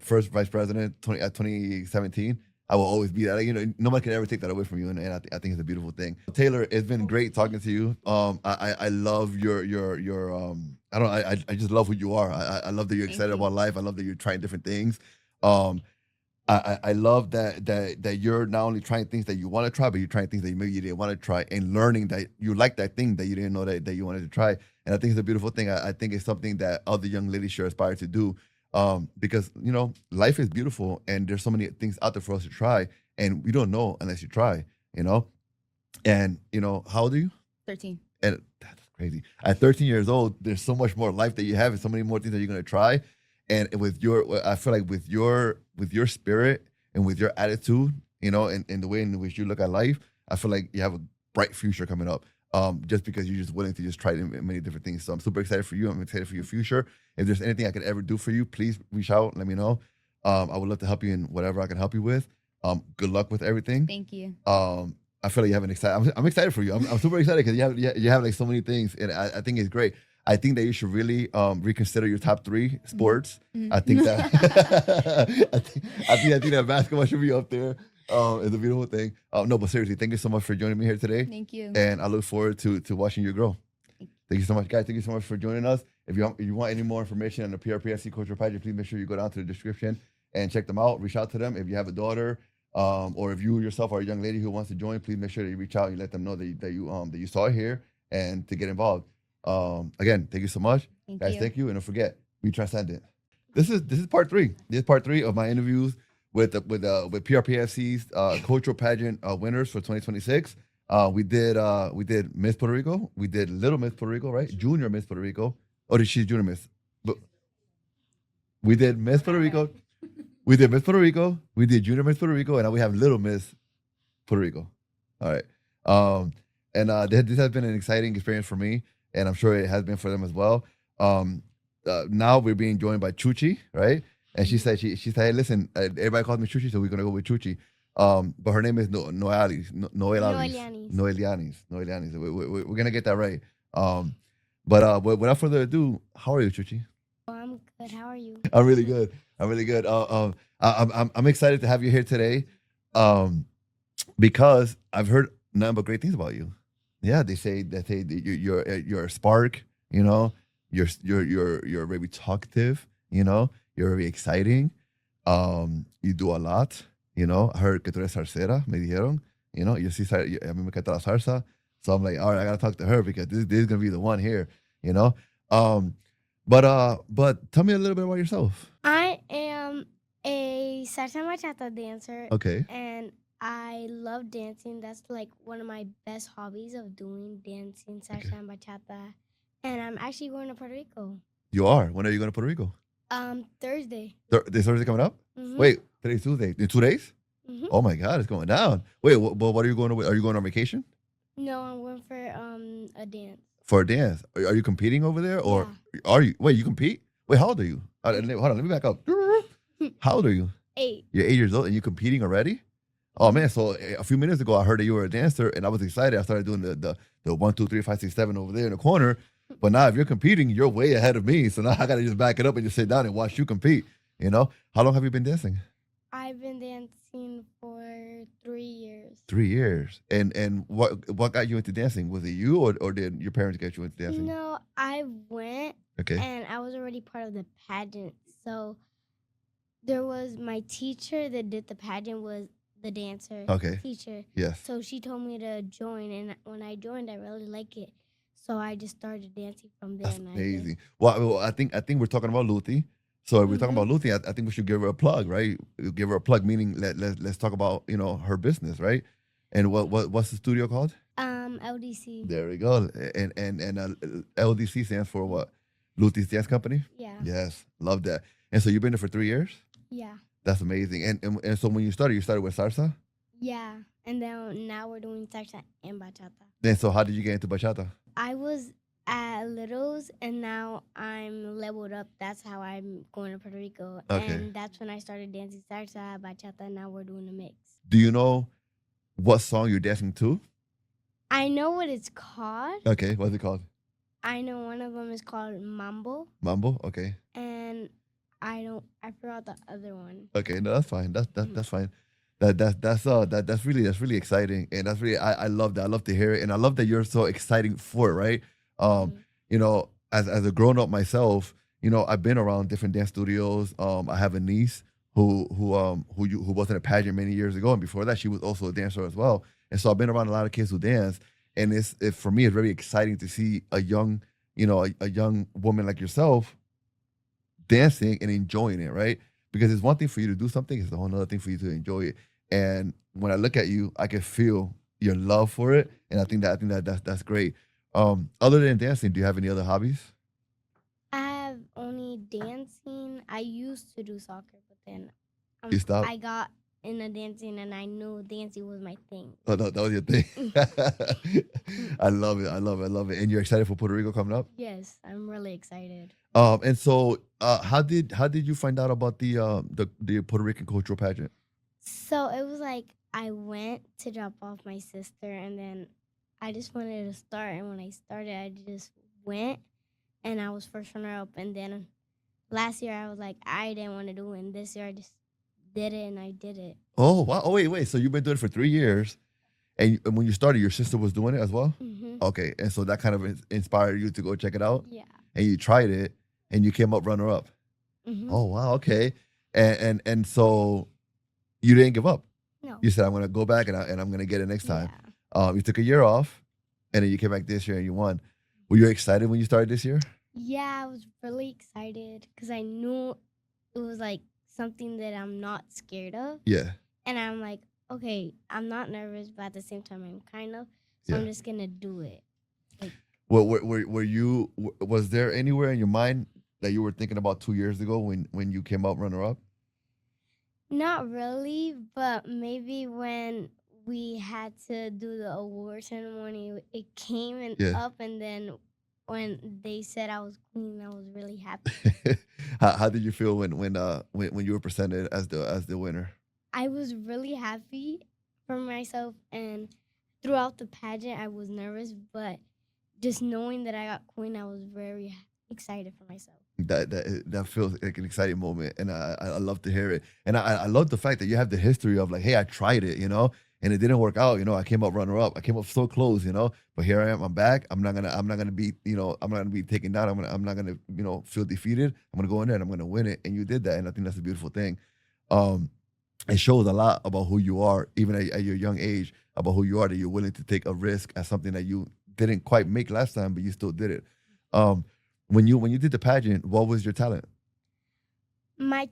first vice president 2017. I will always be that. You know, nobody can ever take that away from you, and I think it's a beautiful thing. Taylor, it's been great talking to you. I love your I just love who you are. I love that you're excited about life. I love that you're trying different things. I love that you're not only trying things that you want to try, but you're trying things that maybe you didn't want to try, and learning that you like that thing that you didn't know that you wanted to try. And I think it's a beautiful thing. I think it's something that other young ladies should aspire to do. Because, you know, life is beautiful and there's so many things out there for us to try, and we don't know unless you try, you know? And, you know, how old are you? 13. And that's crazy. At 13 years old, there's so much more life that you have and so many more things that you're going to try. And I feel like with your spirit and with your attitude, you know, and the way in which you look at life, I feel like you have a bright future coming up. Just because you're just willing to just try many different things. So I'm super excited for you. I'm excited for your future. If there's anything I could ever do for you, please reach out. Let me know. I would love to help you in whatever I can help you with. Good luck with everything. Thank you. I feel like you have an excited. I'm excited for you. I'm super excited because you have like so many things, and I think it's great. I think that you should really reconsider your top 3 sports. Mm-hmm. I think that I think that basketball should be up there. It's a beautiful thing. No, but seriously, thank you so much for joining me here today. Thank you. And I look forward to watching you grow. Thank you so much, guys. Thank you so much for joining us. If you want any more information on the PRPSC Cultural Pageant, please make sure you go down to the description and check them out. Reach out to them. If you have a daughter, or if you yourself are a young lady who wants to join, please make sure that you reach out. You let them know that you saw it here and to get involved. Again, thank you so much, guys. Thank you, and don't forget, be transcendent. This is part 3. This is part 3 of my interviews with PRPFC's Cultural Pageant winners for 2026. We did Miss Puerto Rico. We did Little Miss Puerto Rico, right? Junior Miss Puerto Rico. Oh, she's Junior Miss. But we did Miss Puerto Rico. We did Miss Puerto Rico. We did Junior Miss Puerto Rico, and now we have Little Miss Puerto Rico. All right. This has been an exciting experience for me, and I'm sure it has been for them as well. Now we're being joined by Chuchi, right? And she said, hey, listen, everybody calls me Chuchi, so we're gonna go with Chuchi. But her name is Noelianyz. We're gonna get that right. But without further ado, how are you, Chuchi? Oh, I'm good. How are you? I'm really good. I'm excited to have you here today, because I've heard nothing but great things about you. Yeah, they say that you're a spark. You know, you're very talkative. You know, you're very exciting. You do a lot. You know, I heard que tú eres salsera, me dijeron. You know, yo sí, a mí me encanta la salsa. So I'm like, all right, I gotta talk to her because this is gonna be the one here. You know, but tell me a little bit about yourself. I am a salsa bachata dancer. Okay. And I love dancing. That's like one of my best hobbies of doing dancing salsa and bachata. And I'm actually going to Puerto Rico. You are? When are you going to Puerto Rico? Thursday. This Thursday coming up? Mm-hmm. Wait, today's Tuesday. In 2 days? Mm-hmm. Oh my God, it's going down. Wait, what are you going to? Are you going on vacation? No, I'm going for a dance. For a dance? Are you competing over there, or are you? Wait, you compete? Wait, how old are you? Hold on, let me back up. How old are you? 8. You're 8 years old, and you're competing already? Oh man! So a few minutes ago, I heard that you were a dancer, and I was excited. I started doing the 1, 2, 3, 5, 6, 7 over there in the corner. But now, if you're competing, you're way ahead of me. So now I gotta just back it up and just sit down and watch you compete. You know, how long have you been dancing? I've been dancing for 3 years. 3 years. And what got you into dancing? Was it you, or did your parents get you into dancing? No, I went. Okay. And I was already part of the pageant. So there was my teacher that did the pageant was the dancer teacher. Yes. So she told me to join, and when I joined, I really like it. So I just started dancing from there. That's amazing. Well, I think we're talking about Luthi. So if we're talking about Luthi, I think we should give her a plug, right? Give her a plug, meaning let's talk about her business, right? And what's the studio called? LDC. There we go. And LDC stands for what? Luthi's Dance Company. Yeah. Yes, love that. And so you've been there for 3 years. Yeah. That's amazing. And so when you started with salsa. Yeah, and then now we're doing salsa and bachata. Then so how did you get into bachata? I was at Littles, and now I'm leveled up. That's how I'm going to Puerto Rico. Okay. And that's when I started dancing salsa, bachata, and now we're doing a mix. Do you know what song you're dancing to? I know what it's called. Okay, what's it called? I know one of them is called Mambo. Mambo, okay. And I forgot the other one. Okay, no, that's fine. That's fine. That's really exciting, and that's really I love that. I love to hear it, and I love that you're so exciting for it, right? You know, as a grown up myself, you know, I've been around different dance studios. I have a niece who was in a pageant many years ago, and before that, she was also a dancer as well. And so I've been around a lot of kids who dance, and for me, it's very exciting to see a young woman like yourself dancing and enjoying it, right? Because it's one thing for you to do something, it's a whole other thing for you to enjoy it. And when I look at you, I can feel your love for it, and I think that's great. Other than dancing, do you have any other hobbies? I have only dancing. I used to do soccer, but then you stopped? I got into dancing, and I knew dancing was my thing. Oh, no, that was your thing. I love it. And you're excited for Puerto Rico coming up? Yes, I'm really excited. And so, how did you find out about the Puerto Rican Cultural Pageant? So it was like I went to drop off my sister, and then I just wanted to start. And when I started, I just went, and I was first runner up. And then last year, I was like, I didn't want to do it. And this year, I just did it, and I did it. Oh, wow. Oh, wait. So you've been doing it for 3 years. And when you started, your sister was doing it as well? Mm-hmm. Okay. And so that kind of inspired you to go check it out? Yeah. And you tried it, and you came up runner up. Mm-hmm. Oh, wow. Okay. And so you didn't give up? No. You said, I'm going to go back, and I'm going to get it next time. Yeah. You took a year off, and then you came back this year, and you won. Were you excited when you started this year? Yeah, I was really excited because I knew it was like something that I'm not scared of. Yeah. And I'm like, okay, I'm not nervous, but at the same time, I'm kind of. So I'm just going to do it. Like, well, was there anywhere in your mind that you were thinking about 2 years ago when you came out runner-up? Not really, but maybe when we had to do the award ceremony, it came up, and then when they said I was queen, I was really happy. How did you feel when you were presented as the winner? I was really happy for myself, and throughout the pageant, I was nervous, but just knowing that I got queen, I was very excited for myself. That feels like an exciting moment, and I love to hear it. And I love the fact that you have the history of like, hey, I tried it, you know, and it didn't work out. I came up runner up. I came up so close, but here I am. I'm back. I'm not gonna be, I'm not gonna be taken down. I'm not gonna, feel defeated. I'm gonna go in there and I'm gonna win it. And you did that, and I think that's a beautiful thing. It shows a lot about who you are, even at your young age, about who you are, that you're willing to take a risk at something that you didn't quite make last time, but you still did it. When you did the pageant, what was your talent? My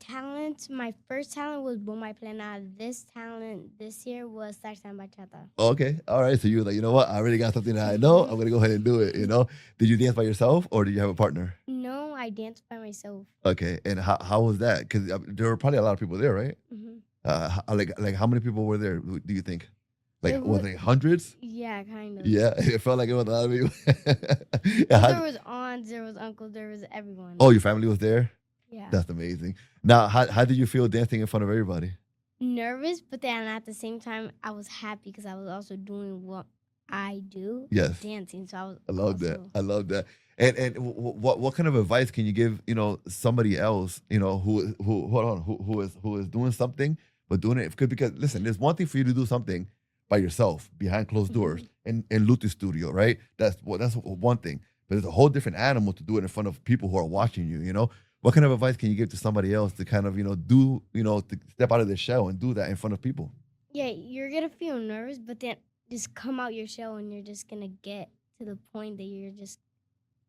first talent was bomba y plena. This talent this year was salsa and bachata. Okay, all right. So you were like, you know what? I already got something that I know. I'm gonna go ahead and do it. Did you dance by yourself or did you have a partner? No, I danced by myself. Okay, and how was that? Because there were probably a lot of people there, right? Mm-hmm. Like how many people were there? Do you think? Was it hundreds? Yeah, kind of. Yeah, it felt like it was a lot of people. There was aunts, there was uncles, there was everyone. Oh, your family was there? Yeah. That's amazing. Now, how did you feel dancing in front of everybody? Nervous, but then at the same time, I was happy because I was also doing what I do. Yes. Dancing. So I love that. And what kind of advice can you give, somebody else, who is doing something, but doing it because listen, there's one thing for you to do something by yourself behind closed doors in Lute studio, right? That's one thing. But it's a whole different animal to do it in front of people who are watching you, What kind of advice can you give to somebody else to kind of, to step out of their shell and do that in front of people? Yeah, you're going to feel nervous, but then just come out your shell and you're just going to get to the point that you're just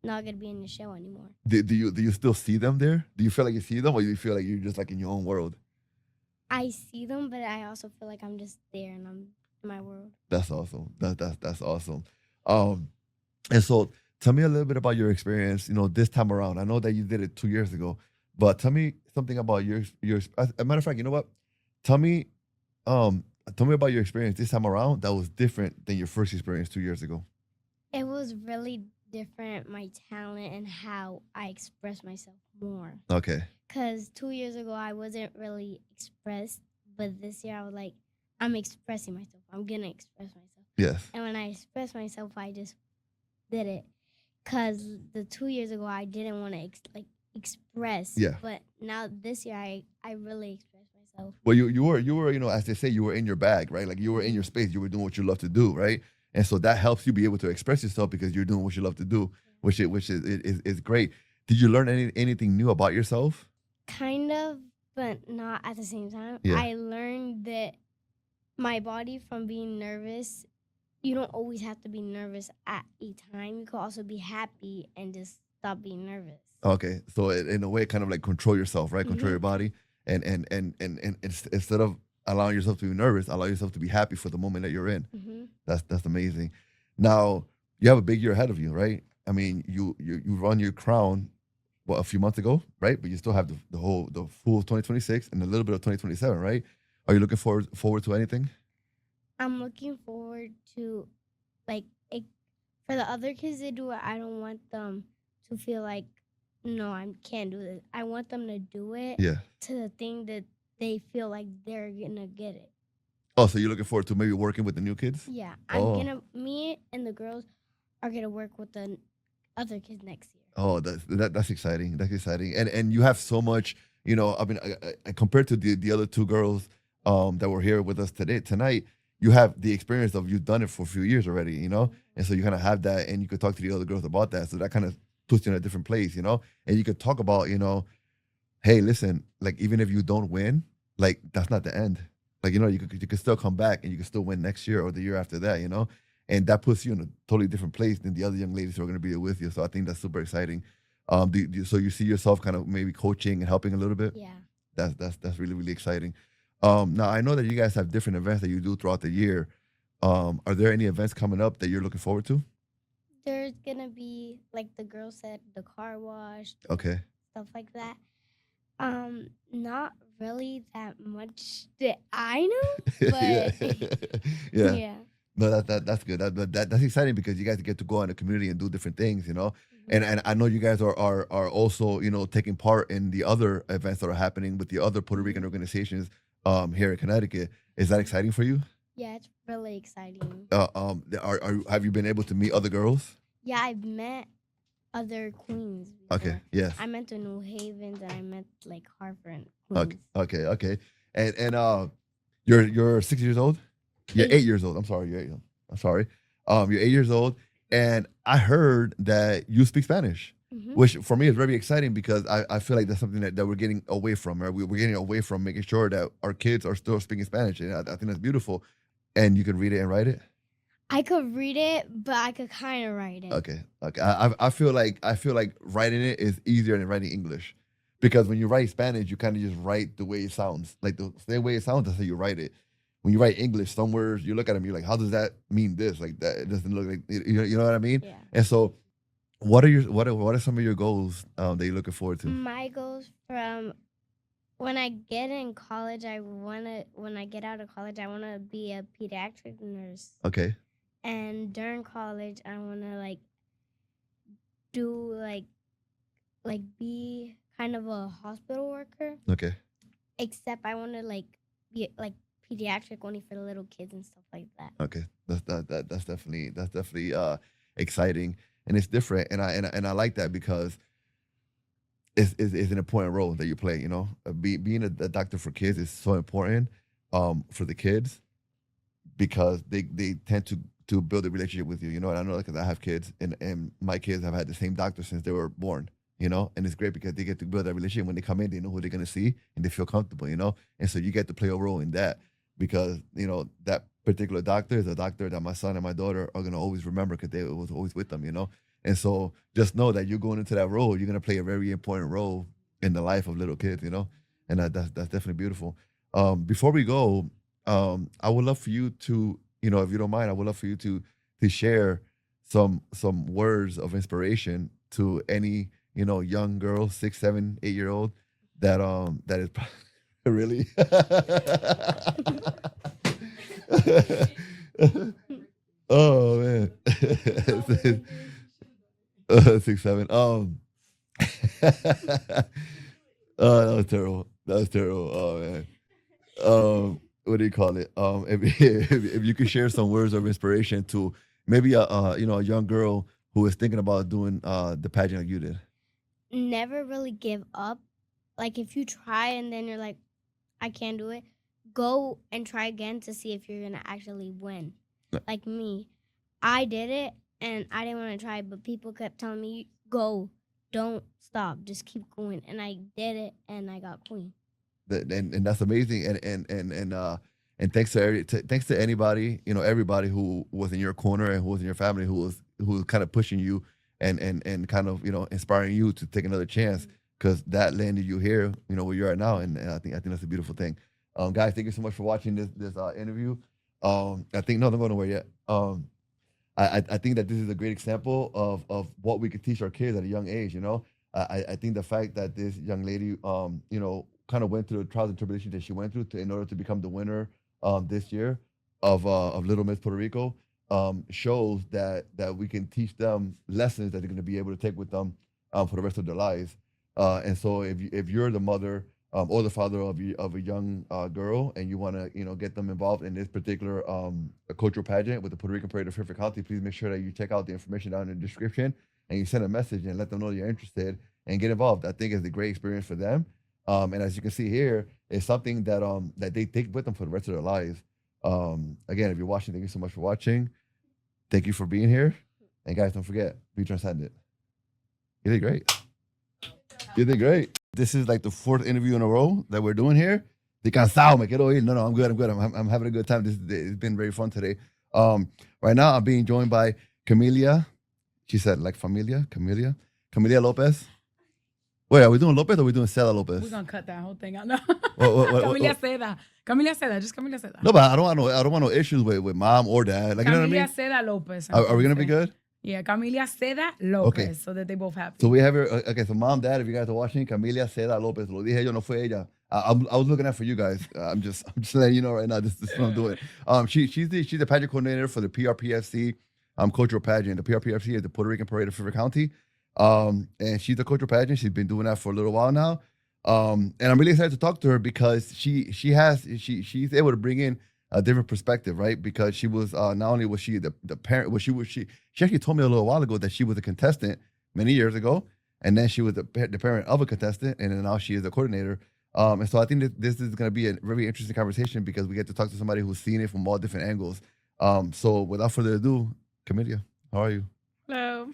not going to be in your shell anymore. Do you still see them there? Do you feel like you see them or do you feel like you're just like in your own world? I see them, but I also feel like I'm just there and I'm in my world. That's awesome. That's awesome. And so tell me a little bit about your experience, this time around. I know that you did it 2 years ago, but tell me something about your. As a matter of fact, you know what? Tell me about your experience this time around that was different than your first experience 2 years ago. It was really different, my talent and how I express myself more. Okay. Because 2 years ago, I wasn't really expressed, but this year I was like, I'm expressing myself. I'm going to express myself. Yes. And when I express myself, I just did it. Because the 2 years ago, I didn't want to express. Yeah. But now this year, I really express myself. Well, you were, as they say, you were in your bag, right? Like you were in your space. You were doing what you love to do, right? And so that helps you be able to express yourself because you're doing what you love to do, which is great. Did you learn anything new about yourself? Kind of, but not at the same time. Yeah. I learned that my body from being nervous, you don't always have to be nervous at a time. You can also be happy and just stop being nervous. Okay, so in a way, kind of like control yourself, right? Control your body, and instead of allowing yourself to be nervous, allow yourself to be happy for the moment that you're in. That's amazing. Now you have a big year ahead of you, right? I mean, you won your crown a few months ago, right? But you still have the full 2026 and a little bit of 2027, right? Are you looking forward to anything? I'm looking forward to, for the other kids that do it, I don't want them to feel like, no, I can't do this. I want them to do it to the thing that they feel like they're going to get it. Oh, so you're looking forward to maybe working with the new kids? Yeah. Me and the girls are going to work with the other kids next year. Oh, that's exciting. That's exciting. And you have so much, I mean, compared to the other two girls that were here with us tonight, you have the experience of you've done it for a few years already, and so you kind of have that, and you could talk to the other girls about that. So that kind of puts you in a different place, and you could talk about, hey, listen, like even if you don't win, like that's not the end. Like, you could still come back and you can still win next year or the year after that, and that puts you in a totally different place than the other young ladies who are going to be there with you. So I think that's super exciting. So you see yourself kind of maybe coaching and helping a little bit? Yeah. That's really, really exciting. Now, I know that you guys have different events that you do throughout the year. Are there any events coming up that you're looking forward to? There's going to be, like the girl said, the car wash. Okay. Stuff like that. Not really that much that I know, but yeah. No, that's good. That's exciting because you guys get to go out in the community and do different things, And I know you guys are also, taking part in the other events that are happening with the other Puerto Rican organizations here in Connecticut. Is that exciting for you? Yeah, it's really exciting. Have you been able to meet other girls? Yeah, I've met other queens before. Okay, yes. I met the New Havens and I met Harvard queens. Okay. And you're 6 years old? You're 8 years old. I'm sorry. You're 8 years old. And I heard that you speak Spanish, which for me is very exciting because I feel like that's something that we're getting away from. Right? We're getting away from making sure that our kids are still speaking Spanish. And I think that's beautiful. And you can read it and write it? I could read it, but I could kind of write it. Okay. I feel like writing it is easier than writing English. Because when you write Spanish, you kind of just write the way it sounds. Like the same way it sounds, that's how you write it. When you write English, some words, you look at them, you're like, how does that mean this? Like that, it doesn't look like, you know what I mean? Yeah. And so what are some of your goals that you're looking forward to? My goals from when I get in college, when I get out of college, I want to be a pediatric nurse. Okay. And during college, I want to do be kind of a hospital worker. Okay. Except I want to be pediatric only for the little kids and stuff like that. Okay, that's definitely exciting, and it's different, and I like that because it's an important role that you play. You know, being a doctor for kids is so important for the kids because they tend to build a relationship with you. You know, and I know because I have kids, and my kids have had the same doctor since they were born. You know, and it's great because they get to build that relationship. When they come in, they know who they're gonna see, and they feel comfortable. You know, and so you get to play a role in that. Because, you know, that particular doctor is a doctor that my son and my daughter are going to always remember because they was always with them, you know? And so just know that you're going into that role, you're going to play a very important role in the life of little kids, you know? And that's definitely beautiful. Before we go, I would love for you to, you know, if you don't mind, I would love for you to share some words of inspiration to any, you know, young girl, 6, 7, 8-year-old that is really? Oh man. 6, 7. Oh, that was terrible. Oh man. What do you call it? If you could share some words of inspiration to maybe a young girl who is thinking about doing the pageant like you did. Never really give up. Like if you try and then you're like, I can't do it, go and try again to see if you're going to actually win. Like me, I did it and I didn't want to try, but people kept telling me, go, don't stop, just keep going. And I did it and I got queen. And that's amazing. And thanks to anybody, you know, everybody who was in your corner and who was in your family, who was kind of pushing you and kind of, you know, inspiring you to take another chance. Because that landed you here, you know, where you are now, and I think that's a beautiful thing. Guys, thank you so much for watching this interview. I think don't go nowhere yet. I think that this is a great example of what we could teach our kids at a young age. You know, I think the fact that this young lady, you know, kind of went through the trials and tribulations that she went through in order to become the winner this year of Little Miss Puerto Rico shows that we can teach them lessons that they're going to be able to take with them for the rest of their lives. And so if you're the mother or the father of a young girl and you want to, you know, get them involved in this particular cultural pageant with the Puerto Rican Parade of Fairfield County, please make sure that you check out the information down in the description and you send a message and let them know you're interested and get involved. I think it's a great experience for them. And as you can see here, it's something that that they take with them for the rest of their lives. Again, if you're watching, thank you so much for watching. Thank you for being here. And guys, don't forget, be transcendent. You did great. You did great. This is like the 4th interview in a row that we're doing here. De cansado, me quiero ir. No, I'm good. I'm having a good time. It's been very fun today. Right now, I'm being joined by Camilia. She said like familia, Camilia. Camilia Lopez. Wait, are we doing Lopez or are we doing Seda-Lopez? We're gonna cut that whole thing out. No. Camilia Seda. Camilia Seda. Just Camilia Seda. No, but I don't want no issues with mom or dad. Like, Camilia, you know what I mean? Seda-Lopez. Are we gonna be good? Yeah, Camilia Seda-Lopez, okay. So that they both have. So we have her. Okay, so mom, dad, if you guys are watching, Camilia Seda-Lopez. Lo dije yo, no fue ella. I was looking out for you guys. I'm just letting you know right now. This is what I'm doing. She's the pageant coordinator for the PRPFC cultural pageant. The PRPFC is the Puerto Rican Parade of Fairfield County. And she's the cultural pageant. She's been doing that for a little while now. And I'm really excited to talk to her because she's able to bring in a different perspective, right? Because she was not only was she the parent, she actually told me a little while ago that she was a contestant many years ago, and then she was the parent of a contestant, and then now she is the coordinator And so I think that this is going to be a very interesting conversation because we get to talk to somebody who's seen it from all different angles. So without further ado, Camilia, how are you? Hello.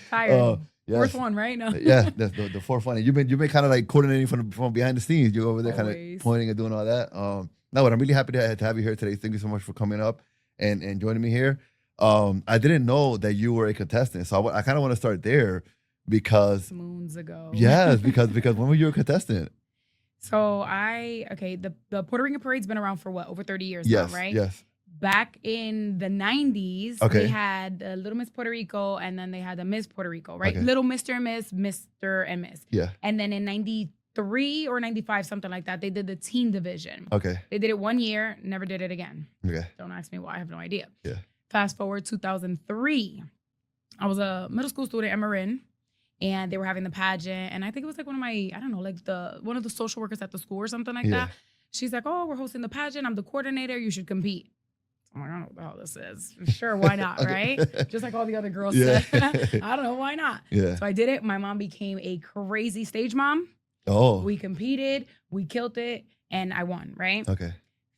Tired. Yes. Fourth one, right? No. Yeah, that's the fourth one. And you've been kind of like coordinating from behind the scenes. You're over there kind of pointing and doing all that. No, but I'm really happy to have you here today. Thank you so much for coming up and joining me here. I didn't know that you were a contestant, so I kind of want to start there because moons ago. Yes, because when were you a contestant? So the Puerto Rican parade's been around for what, over 30 years now, right? Yes. Back in the 90s, they had Little Miss Puerto Rico, and then they had the Miss Puerto Rico, right? Little Mr. and Miss, Mr. and Miss. Yeah. And then in 93 or 95, something like that, they did the teen division. Okay. They did it 1 year, never did it again. Okay. Don't ask me why, I have no idea. Yeah. Fast forward 2003, I was a middle school student at Marin, and they were having the pageant, and I think it was like one of the social workers at the school or something like that. She's like, "Oh, we're hosting the pageant. I'm the coordinator. You should compete." I'm like, I don't know what the hell this is. Sure, why not, right? Just like all the other girls said. I don't know, why not? Yeah. So I did it. My mom became a crazy stage mom. Oh. We competed, we killed it, and I won, right? Okay.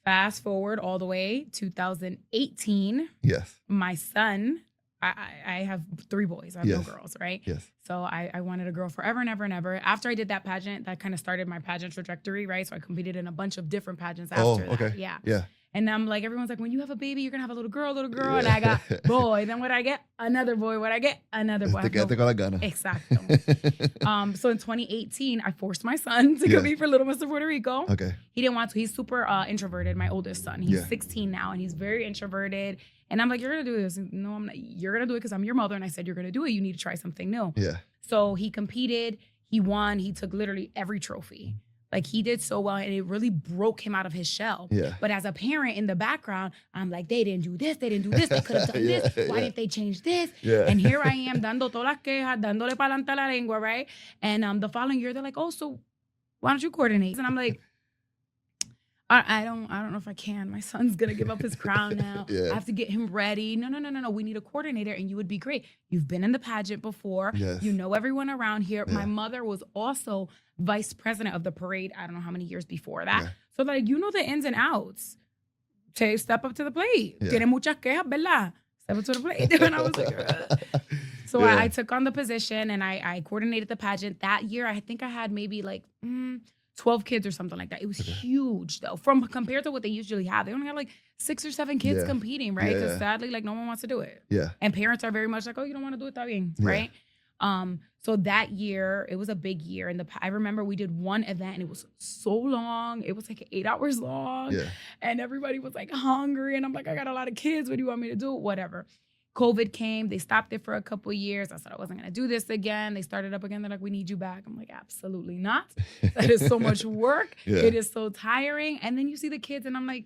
Fast forward all the way 2018. Yes. My son, I have 3 boys. I have no girls, right? Yes. So I wanted a girl forever and ever and ever. After I did that pageant, that kind of started my pageant trajectory, right? So I competed in a bunch of different pageants after that. Yeah. Yeah. And I'm like, everyone's like, when you have a baby, you're going to have a little girl. And I got boy. Then what I get? Another boy. What I get? Another boy. Exactly. So in 2018, I forced my son to compete for Little Mr. Puerto Rico. Okay. He didn't want to. He's super introverted, my oldest son. He's 16 now, and he's very introverted. And I'm like, you're going to do this. No, I'm not. You're going to do it because I'm your mother. And I said, you're going to do it. You need to try something new. Yeah. So he competed. He won. He took literally every trophy. Like, he did so well, and it really broke him out of his shell. Yeah. But as a parent in the background, I'm like, they didn't do this. They didn't do this. They could have done this. Why didn't they change this? Yeah. And here I am, dando todas las quejas, dándole pa'lante la lengua, right? And the following year, they're like, oh, so why don't you coordinate? And I'm like, I don't know if I can. My son's going to give up his crown now. I have to get him ready. No. We need a coordinator, and you would be great. You've been in the pageant before. Yes. You know everyone around here. Yeah. My mother was also vice president of the parade. I don't know how many years before that. Yeah. So, like, you know the ins and outs. Step up to the plate. Yeah. Tiene muchas quejas, ¿verdad? Step up to the plate. And I was like, So I took on the position, and I coordinated the pageant. That year, I think I had maybe like 12 kids or something like that. It was huge, though, compared to what they usually have. They only had like 6 or 7 kids competing, right? Because sadly, like, no one wants to do it. Yeah. And parents are very much like, oh, you don't want to do it, está bien, right? So that year, it was a big year. And I remember we did one event, and it was so long. It was like 8 hours long. Yeah. And everybody was like hungry. And I'm like, I got a lot of kids. What do you want me to do? Whatever. COVID came. They stopped it for a couple of years. I said I wasn't going to do this again. They started up again. They're like, we need you back. I'm like, absolutely not. That is so much work. Yeah. It is so tiring. And then you see the kids, and I'm like,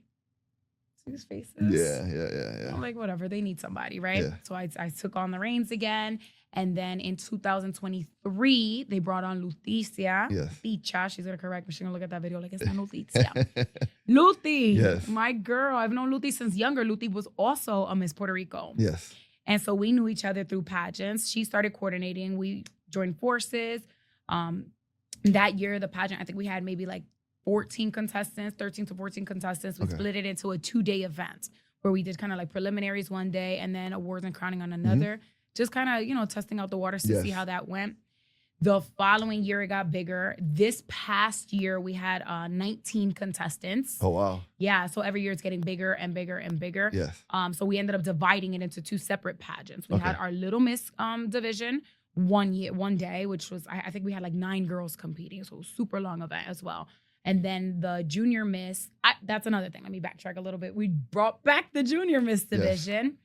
see these faces? Yeah. I'm like, whatever. They need somebody, right? Yeah. So I took on the reins again. And then in 2023, they brought on Leticia. Yes. Ticha. She's going to correct me. She's going to look at that video like, it's not Leticia. Luthi. Yes. My girl. I've known Luthi since younger. Luthi was also a Miss Puerto Rico. Yes. And so we knew each other through pageants. She started coordinating. We joined forces. That year, the pageant, I think we had maybe like 13 to 14 contestants. We split it into a 2-day event where we did kind of like preliminaries one day and then awards and crowning on another. Mm-hmm. Just kind of, testing out the waters to see how that went. The following year, it got bigger. This past year, we had 19 contestants. Oh, wow. Yeah, so every year it's getting bigger and bigger and bigger. Yes. So we ended up dividing it into 2 separate pageants. We had our Little Miss division one day, which was, I think we had like 9 girls competing. So it was a super long event as well. And then the Junior Miss, that's another thing. Let me backtrack a little bit. We brought back the Junior Miss division. Yes.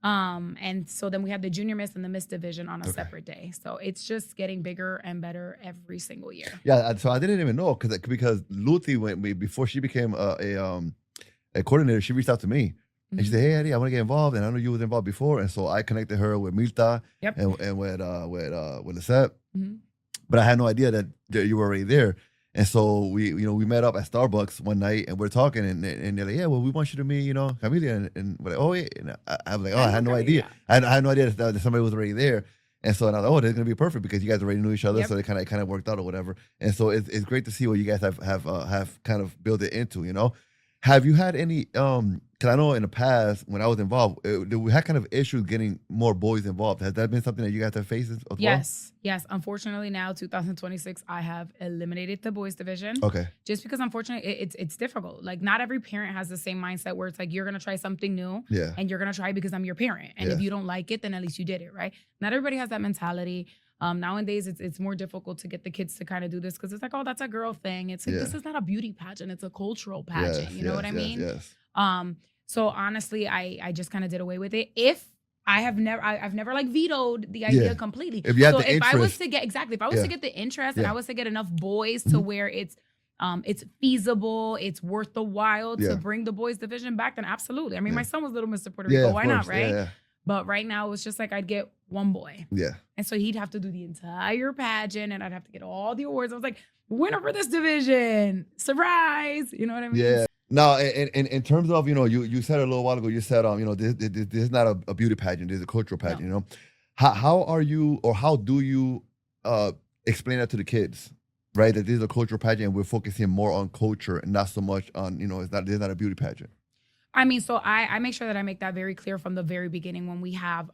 And so then we have the Junior Miss and the Miss division on a separate day. So it's just getting bigger and better every single year. Yeah, so I didn't even know because Luthi before she became a coordinator, she reached out to me. And she said, hey, Eddie, I want to get involved. And I know you was involved before. And so I connected her with Milta and with Lisette. Mm-hmm. But I had no idea that you were already there. And so we met up at Starbucks one night and we're talking and they're like, yeah, well, we want you to meet, Camilia. And we're like, oh, yeah. And I was like, oh, I had no idea. I had no idea that somebody was already there. And so, and I was like, oh, this is going to be perfect because you guys already knew each other. So it kind of worked out or whatever. And so it's great to see what you guys have kind of built it into, you know. Have you had any, because I know in the past when I was involved, we had kind of issues getting more boys involved. Has that been something that you guys have faced as well? Yes. Unfortunately, now 2026, I have eliminated the boys division. Okay. Just because unfortunately, it's difficult. Like not every parent has the same mindset where it's like, you're going to try something new and you're going to try because I'm your parent. And if you don't like it, then at least you did it, right? Not everybody has that mentality. Nowadays, it's more difficult to get the kids to kind of do this because it's like, oh, that's a girl thing. It's like, this is not a beauty pageant. It's a cultural pageant. You know what I mean? Yes. So honestly, I just kind of did away with it. I've never like vetoed the idea completely. If you had if I was to get the interest and I was to get enough boys to where it's feasible, it's worth the while to bring the boys division back, then absolutely. I mean, my son was little Mr. Puerto Rico. Why not, right? Yeah. But right now, it was just like I'd get one boy. Yeah. And so he'd have to do the entire pageant and I'd have to get all the awards. I was like, winner for this division. Surprise. You know what I mean? Yeah. Now, in terms of, you know, you said a little while ago, you said, you know, this is not a beauty pageant. This is a cultural pageant, you know. How are you, or how do you explain that to the kids, right? That this is a cultural pageant and we're focusing more on culture and not so much on, you know, it's not a beauty pageant. I mean, so I make sure that I make that very clear from the very beginning when we have,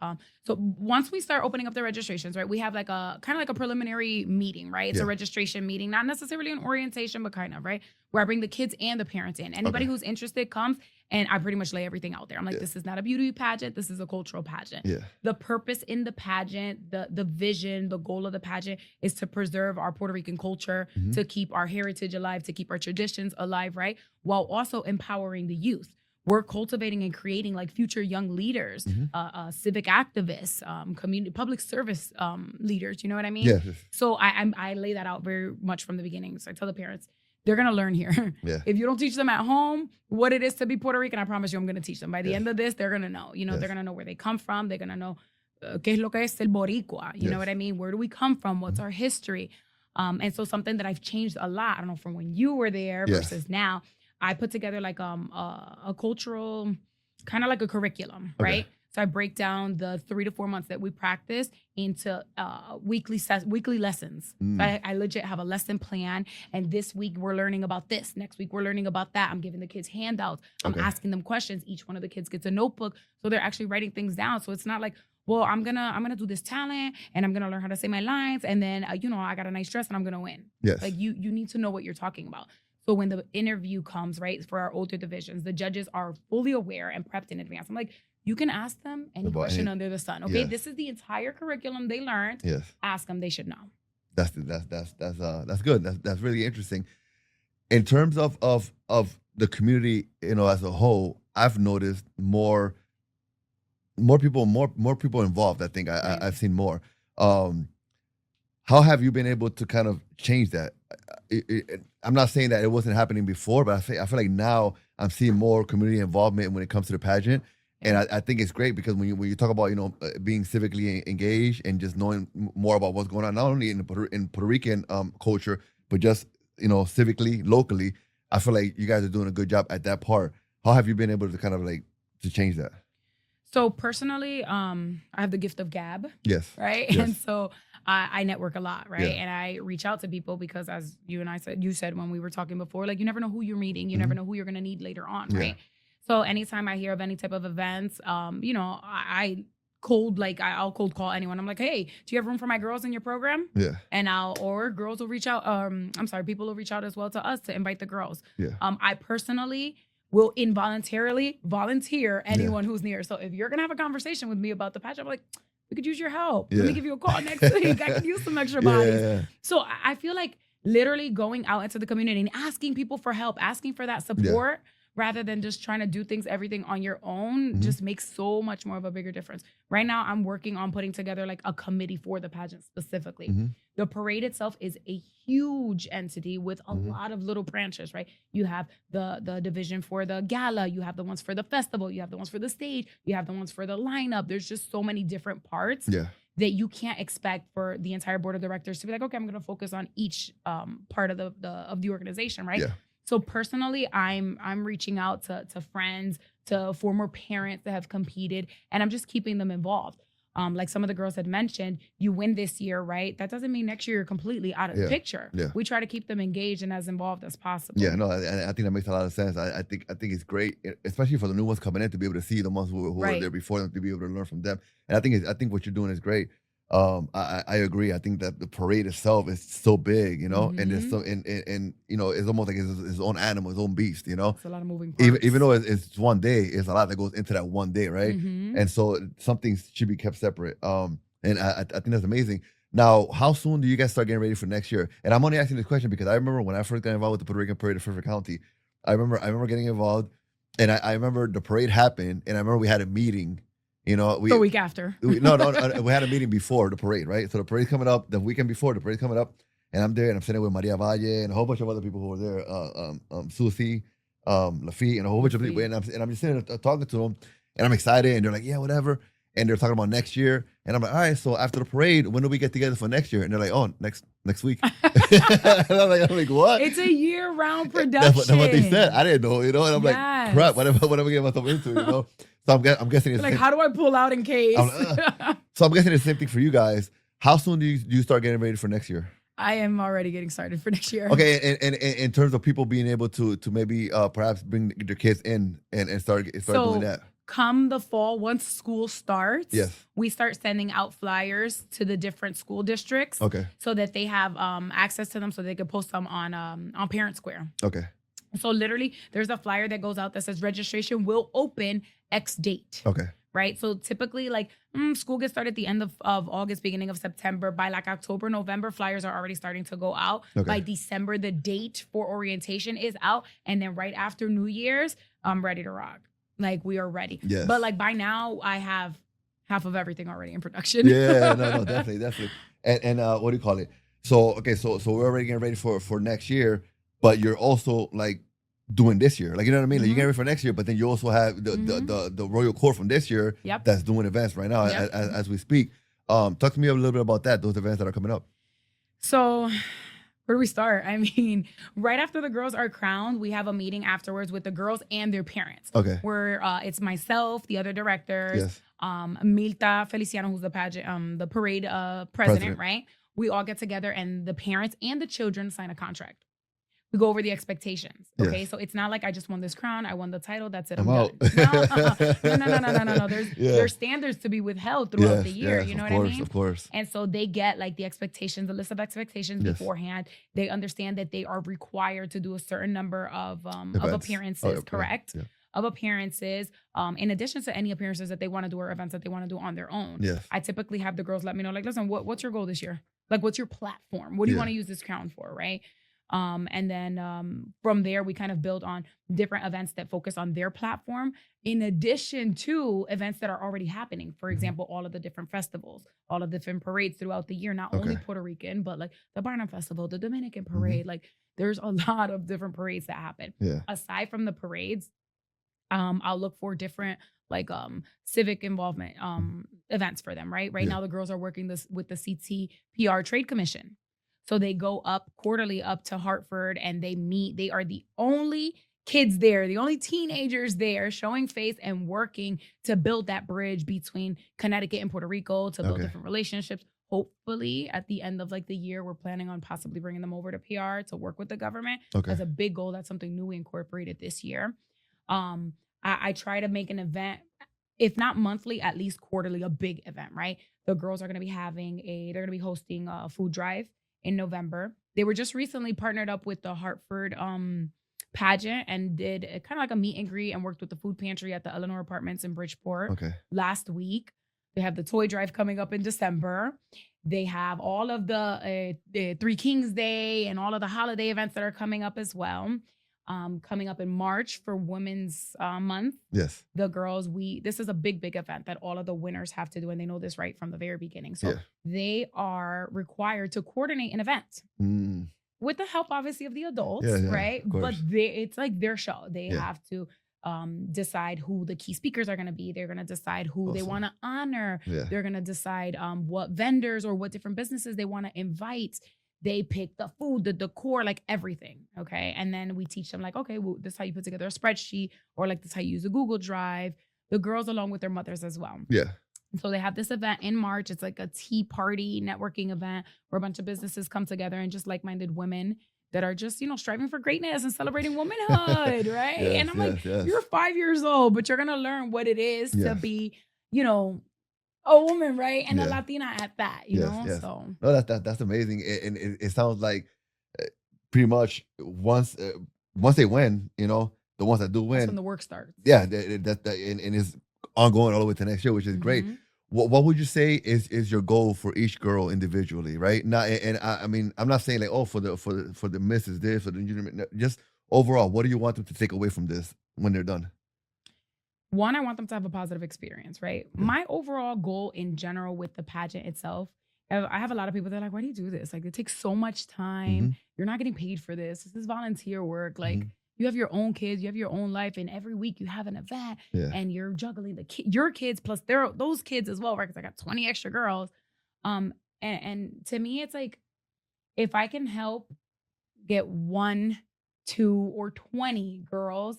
so once we start opening up the registrations, right, we have like a kind of like a preliminary meeting, right? It's a registration meeting, not necessarily an orientation, but kind of, right? Where I bring the kids and the parents in. Anybody who's interested comes and I pretty much lay everything out there. I'm like, this is not a beauty pageant. This is a cultural pageant. Yeah. The purpose in the pageant, the vision, the goal of the pageant is to preserve our Puerto Rican culture, to keep our heritage alive, to keep our traditions alive, right? While also empowering the youth. We're cultivating and creating like future young leaders, civic activists, community public service leaders. You know what I mean? Yes. So I lay that out very much from the beginning. So I tell the parents, they're going to learn here. Yeah. If you don't teach them at home what it is to be Puerto Rican, I promise you I'm going to teach them. By the end of this, they're going to know. You know, they're going to know where they come from. They're going to know qué es lo que es el boricua. You know what I mean? Where do we come from? What's our history? And so something that I've changed a lot, I don't know, from when you were there versus now, I put together like a cultural, kind of like a curriculum, right? So I break down the 3 to 4 months that we practice into weekly lessons. So I legit have a lesson plan. And this week we're learning about this. Next week we're learning about that. I'm giving the kids handouts. I'm asking them questions. Each one of the kids gets a notebook. So they're actually writing things down. So it's not like, well, I'm gonna do this talent and I'm gonna learn how to say my lines. And then, you know, I got a nice dress and I'm gonna win. Yes. Like you need to know what you're talking about. So when the interview comes, right, for our older divisions, the judges are fully aware and prepped in advance. I'm like, you can ask them any question under the sun. Okay, this is the entire curriculum they learned. Yes, ask them; they should know. That's good. That's really interesting. In terms of the community, you know, as a whole, I've noticed more people involved. I think I've seen more. How have you been able to kind of change that? I'm not saying that it wasn't happening before, but I feel like now I'm seeing more community involvement when it comes to the pageant. And I think it's great because when you talk about, you know, being civically engaged and just knowing more about what's going on, not only in Puerto Rican culture, but just, you know, civically, locally, I feel like you guys are doing a good job at that part. How have you been able to kind of like to change that? So personally, I have the gift of gab. Yes. Right. Yes. And so I network a lot. Right. Yeah. And I reach out to people because, as you said when we were talking before, like you never know who you're meeting. You never know who you're going to need later on. Yeah. Right. So anytime I hear of any type of events, you know, I'll cold call anyone. I'm like, hey, do you have room for my girls in your program? Yeah. And girls will reach out. People will reach out as well to us to invite the girls. Yeah. I personally will involuntarily volunteer anyone who's near. So if you're going to have a conversation with me about the pageant, I'm like, we could use your help. Yeah. Let me give you a call next week. I could use some extra bodies. Yeah. So I feel like literally going out into the community and asking people for help, asking for that support, rather than just trying to do everything on your own, just makes so much more of a bigger difference. Right now, I'm working on putting together like a committee for the pageant specifically. The parade itself is a huge entity with a lot of little branches, right? You have the division for the gala, you have the ones for the festival, you have the ones for the stage, you have the ones for the lineup. There's just so many different parts that you can't expect for the entire board of directors to be like, okay, I'm going to focus on each part of the organization, right? Yeah. So personally, I'm reaching out to friends, to former parents that have competed, and I'm just keeping them involved. like some of the girls had mentioned, you win this year, right? That doesn't mean next year you're completely out of the picture. Yeah. We try to keep them engaged and as involved as possible. Yeah, no, I think that makes a lot of sense. I think it's great, especially for the new ones coming in, to be able to see the ones who were there before them, to be able to learn from them. And I think what you're doing is great. I agree. I think that the parade itself is so big, you know, and it's so and you know, it's almost like his own animal, his own beast, you know. It's a lot of moving parts. Even though it's one day, it's a lot that goes into that one day, right? And so some things should be kept separate. And I think that's amazing. Now, how soon do you guys start getting ready for next year? And I'm only asking this question because I remember when I first got involved with the Puerto Rican Parade of Fairfield County, I remember getting involved, and I remember the parade happened, and I remember we had a meeting. You know, the week after. we had a meeting before the parade, right? So the parade's coming up, the weekend before, the parade's coming up, and I'm there, and I'm sitting with Maria Valle and a whole bunch of other people who were there, Susie, Lafitte, and a whole bunch of people, and I'm just sitting there talking to them, and I'm excited, and they're like, yeah, whatever. And they're talking about next year. And I'm like, all right, so after the parade, when do we get together for next year? And they're like, oh, next week. And I'm like, what? It's a year-round production. That's what they said. I didn't know, you know? And I'm like, crap, what am I getting myself into, you know? So I'm guessing it's like, how do I pull out in case? So I'm guessing it's the same thing for you guys. How soon do you start getting ready for next year? I am already getting started for next year. Okay, and in terms of people being able to maybe perhaps bring their kids in and start doing that. Come the fall, once school starts, we start sending out flyers to the different school districts, so that they have access to them, so they can post them on Parent Square. Okay. So literally, there's a flyer that goes out that says registration will open X date. Okay. Right. So typically, like school gets started at the end of August, beginning of September. By like October, November, flyers are already starting to go out. Okay. By December, the date for orientation is out, and then right after New Year's, I'm ready to rock. Like, we are ready. Yes. But like by now, I have half of everything already in production. Yeah, no, definitely. And what do you call it? So we're already getting ready for next year, but you're also like doing this year. Like, you know what I mean? Like, you're getting ready for next year, but then you also have the Royal Court from this year that's doing events right now as we speak. Talk to me a little bit about that, those events that are coming up. So where do we start? I mean, right after the girls are crowned, we have a meeting afterwards with the girls and their parents. Okay. Where it's myself, the other directors, Milta Feliciano, who's the pageant, the parade president, right? We all get together, and the parents and the children sign a contract. We go over the expectations. Okay. Yes. So it's not like I just won this crown, I won the title, that's it. I'm out. No. There's standards to be withheld throughout the year. You know what I mean? Of course. And so they get like the expectations, the list of expectations beforehand. They understand that they are required to do a certain number of appearances, correct? Yeah. Of appearances, in addition to any appearances that they want to do or events that they want to do on their own. Yes. I typically have the girls let me know, like, listen, what's your goal this year? Like, what's your platform? What do you want to use this crown for, right? And then from there, we kind of build on different events that focus on their platform, in addition to events that are already happening. For example, all of the different festivals, all of the different parades throughout the year, not only Puerto Rican, but like the Barnum Festival, the Dominican Parade. Like, there's a lot of different parades that happen. Yeah. Aside from the parades, I'll look for different like civic involvement events for them, right? Right now, the girls are working with the CTPR Trade Commission. So they go up quarterly up to Hartford, and they meet. They are the only kids there, the only teenagers there, showing face and working to build that bridge between Connecticut and Puerto Rico, to build different relationships. Hopefully, at the end of like the year, we're planning on possibly bringing them over to PR to work with the government. That's a big goal. That's something new we incorporated this year. I try to make an event, if not monthly, at least quarterly, a big event, right? The girls are going to be they're going to be hosting a food drive in November. They were just recently partnered up with the Hartford pageant and did kind of like a meet and greet and worked with the food pantry at the Eleanor Apartments in Bridgeport last week. They have the toy drive coming up in December. They have all of the Three Kings Day and all of the holiday events that are coming up as well. Coming up in March for Women's Month. Yes. The girls, this is a big event that all of the winners have to do, and they know this right from the very beginning. So they are required to coordinate an event with the help, obviously, of the adults, right? But it's like their show. They have to decide who the key speakers are going to be. They're going to decide who they want to honor. They're going to decide what vendors or what different businesses they want to invite. They pick the food, the decor, like everything, okay? And then we teach them like, okay, well, this is how you put together a spreadsheet, or like this is how you use a Google Drive. The girls along with their mothers as well. Yeah. So they have this event in March. It's like a tea party networking event where a bunch of businesses come together and just like-minded women that are just, striving for greatness and celebrating womanhood, right? Yes, and I'm you're 5 years old, but you're going to learn what it is to be, a woman, right? And a Latina at that, you know? Yes. So no, that's amazing. And it sounds like pretty much once they win, the ones that do win. That's when the work starts. Yeah, and it's ongoing all the way to next year, which is great. What would you say is your goal for each girl individually, right? Now, and I mean, I'm not saying like, for the misses this, for the junior, just overall, what do you want them to take away from this when they're done? One, I want them to have a positive experience, right? Yeah. My overall goal in general with the pageant itself, I have a lot of people that are like, why do you do this? Like, it takes so much time. You're not getting paid for this. This is volunteer work. Like, you have your own kids, you have your own life, and every week you have an event, and you're juggling your kids plus those kids as well, right? Because I got 20 extra girls. And to me, it's like, if I can help get 1, 2, or 20 girls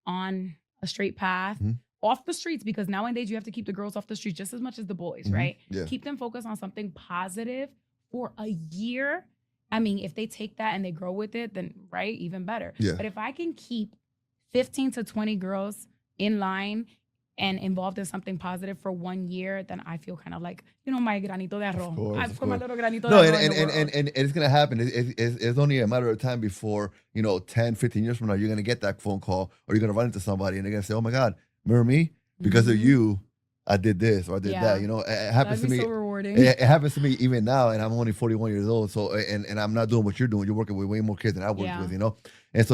on a straight path, off the streets, because nowadays you have to keep the girls off the streets just as much as the boys, right? Yeah. Keep them focused on something positive for a year. I mean, if they take that and they grow with it, then right, even better. Yeah. But if I can keep 15 to 20 girls in line and involved in something positive for 1 year, then I feel kind of like, my granito de arroz. I put my little granito de arroz. And it's going to happen. It's only a matter of time before, 10, 15 years from now, you're going to get that phone call or you're going to run into somebody and they're going to say, oh my God, remember me? Because of you, I did this or I did that. It happens to me. So rewarding. It happens to me even now, and I'm only 41 years old. So and I'm not doing what you're doing. You're working with way more kids than I worked with, And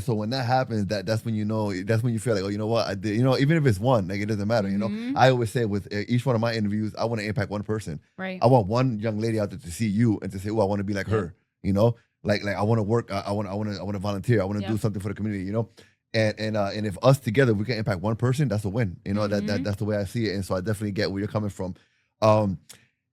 so when that happens, that's when that's when you feel like, oh, you know what, I did. Even if it's one, like it doesn't matter. I always say with each one of my interviews, I want to impact one person. Right. I want one young lady out there to see you and to say, oh, I want to be like her. Like I want to work. I want to volunteer. I want to do something for the community. And if us together we can impact one person, that's a win. That's the way I see it. And so I definitely get where you're coming from.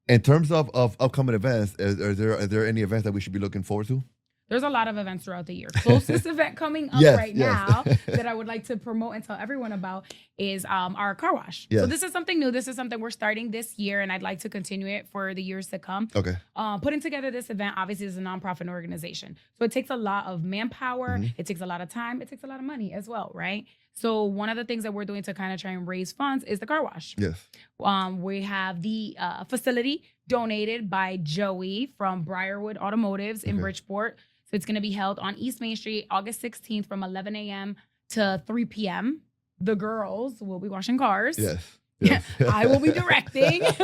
In terms of upcoming events, are there any events that we should be looking forward to? There's a lot of events throughout the year. Closest event coming up now that I would like to promote and tell everyone about is our car wash. Yes. So this is something new. This is something we're starting this year, and I'd like to continue it for the years to come. Okay. Putting together this event, obviously, is a nonprofit organization. So it takes a lot of manpower. It takes a lot of time. It takes a lot of money as well, right? So one of the things that we're doing to kind of try and raise funds is the car wash. Yes. We have the facility donated by Joey from Briarwood Automotives in Bridgeport. So it's going to be held on East Main Street, August 16th from 11 a.m. to 3 p.m. The girls will be washing cars. Yes. I will be directing. They're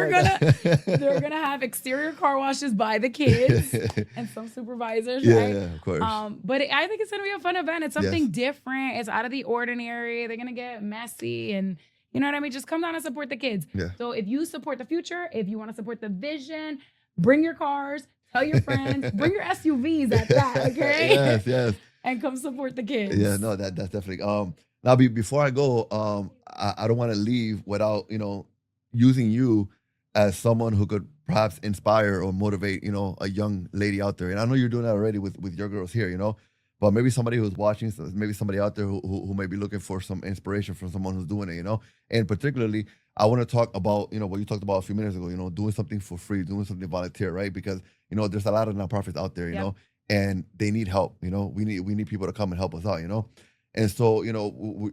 gonna have exterior car washes by the kids and some supervisors, right? Yeah, of course. But I think it's gonna be a fun event. It's something different. It's out of the ordinary. They're gonna get messy and you know what I mean? Just come down and support the kids. Yeah. So if you support the future, if you want to support the vision, bring your cars, tell your friends, bring your SUVs at that, okay? Yes. And come support the kids. Yeah, no, that's definitely. Now, before I go, I don't want to leave without, using you as someone who could perhaps inspire or motivate, a young lady out there. And I know you're doing that already with your girls here, but maybe somebody who's watching, maybe somebody out there who may be looking for some inspiration from someone who's doing it, And particularly, I want to talk about, what you talked about a few minutes ago, doing something for free, doing something volunteer, right? Because, there's a lot of nonprofits out there, you know, and they need help, we need people to come and help us out, And so,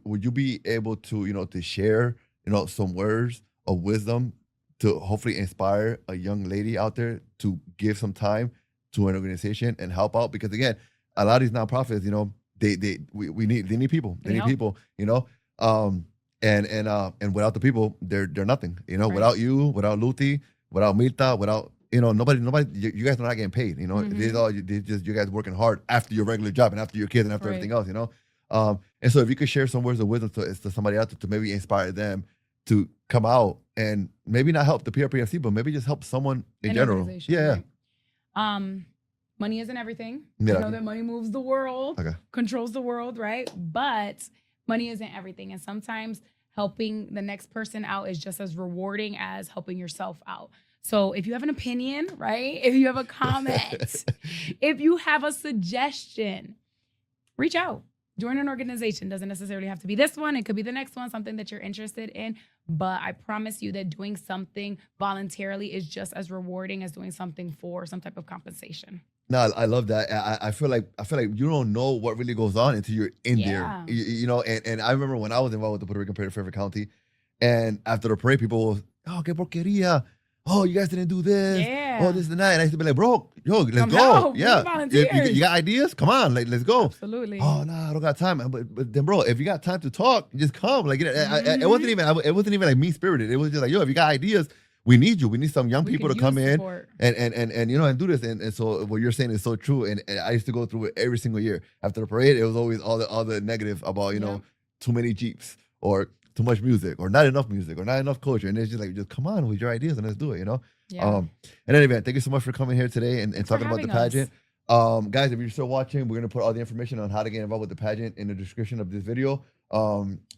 would you be able to, to share, some words of wisdom to hopefully inspire a young lady out there to give some time to an organization and help out? Because again, a lot of these nonprofits, they need people. They need people, and without the people, they're nothing. Right. Without you, without Luti, without Milta, without nobody. You guys are not getting paid. You guys working hard after your regular job and after your kids and after everything else. And so if you could share some words of wisdom to somebody out there to maybe inspire them to come out and maybe not help the PRPFC, but maybe just help someone in general. Yeah. Right. Money isn't everything. Yeah. That money moves the world, controls the world, right? But money isn't everything. And sometimes helping the next person out is just as rewarding as helping yourself out. So if you have an opinion, right? If you have a comment, if you have a suggestion, reach out. Join an organization. Doesn't necessarily have to be this one. It could be the next one, something that you're interested in. But I promise you that doing something voluntarily is just as rewarding as doing something for some type of compensation. No, I love that. I feel like you don't know what really goes on until you're in there. You know, and I remember when I was involved with the Puerto Rican Parade of Fairfield County, and after the parade, people was, oh, que porquería. Oh, you guys didn't do this. Yeah. Oh, this and that. And I used to be like, bro, let's Come go. help. Yeah. You got ideas? Come on, let's go. Absolutely. Oh, no, I don't got time. But then, bro, if you got time to talk, just come. Like, it wasn't even like mean spirited. It was just like, yo, if you got ideas, we need you. We need some young people to come in and you know, and do this. And so what you're saying is so true. And I used to go through it every single year. After the parade, it was always all the negative about, you know, too many Jeeps or too much music or not enough music or not enough culture. And it's just like, just come on with your ideas and let's do it, you know? Yeah. And anyway, thank you so much for coming here today and talking about the pageant. Guys, if you're still watching, we're going to put all the information on how to get involved with the pageant in the description of this video.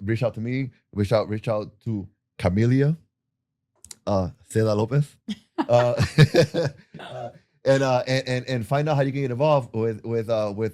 Reach out to me, reach out to Camilia, Seda-Lopez, and find out how you can get involved with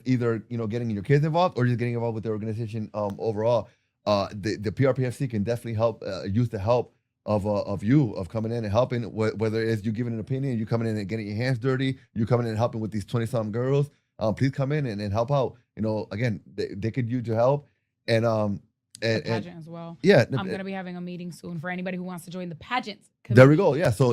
either, you know, getting your kids involved or just getting involved with the organization overall. The PRPFC can definitely help, use the help of you coming in and helping, whether it's you giving an opinion, you coming in and getting your hands dirty, you coming in and helping with these 20-something girls. Please come in and help out. You know, again, they could use your help. And the pageant as well. Yeah, I'm gonna be having a meeting soon for anybody who wants to join the pageant committee. There we go. Yeah. So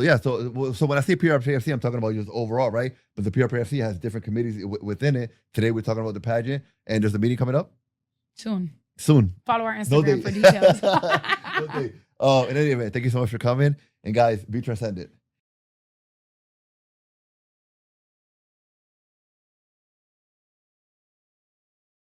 when I say PRPFC, I'm talking about just overall, right? But the PRPFC has different committees within it. Today we're talking about the pageant, and there's a meeting coming up soon. Follow our Instagram for details. In any event, thank you so much for coming, and guys, be transcendent.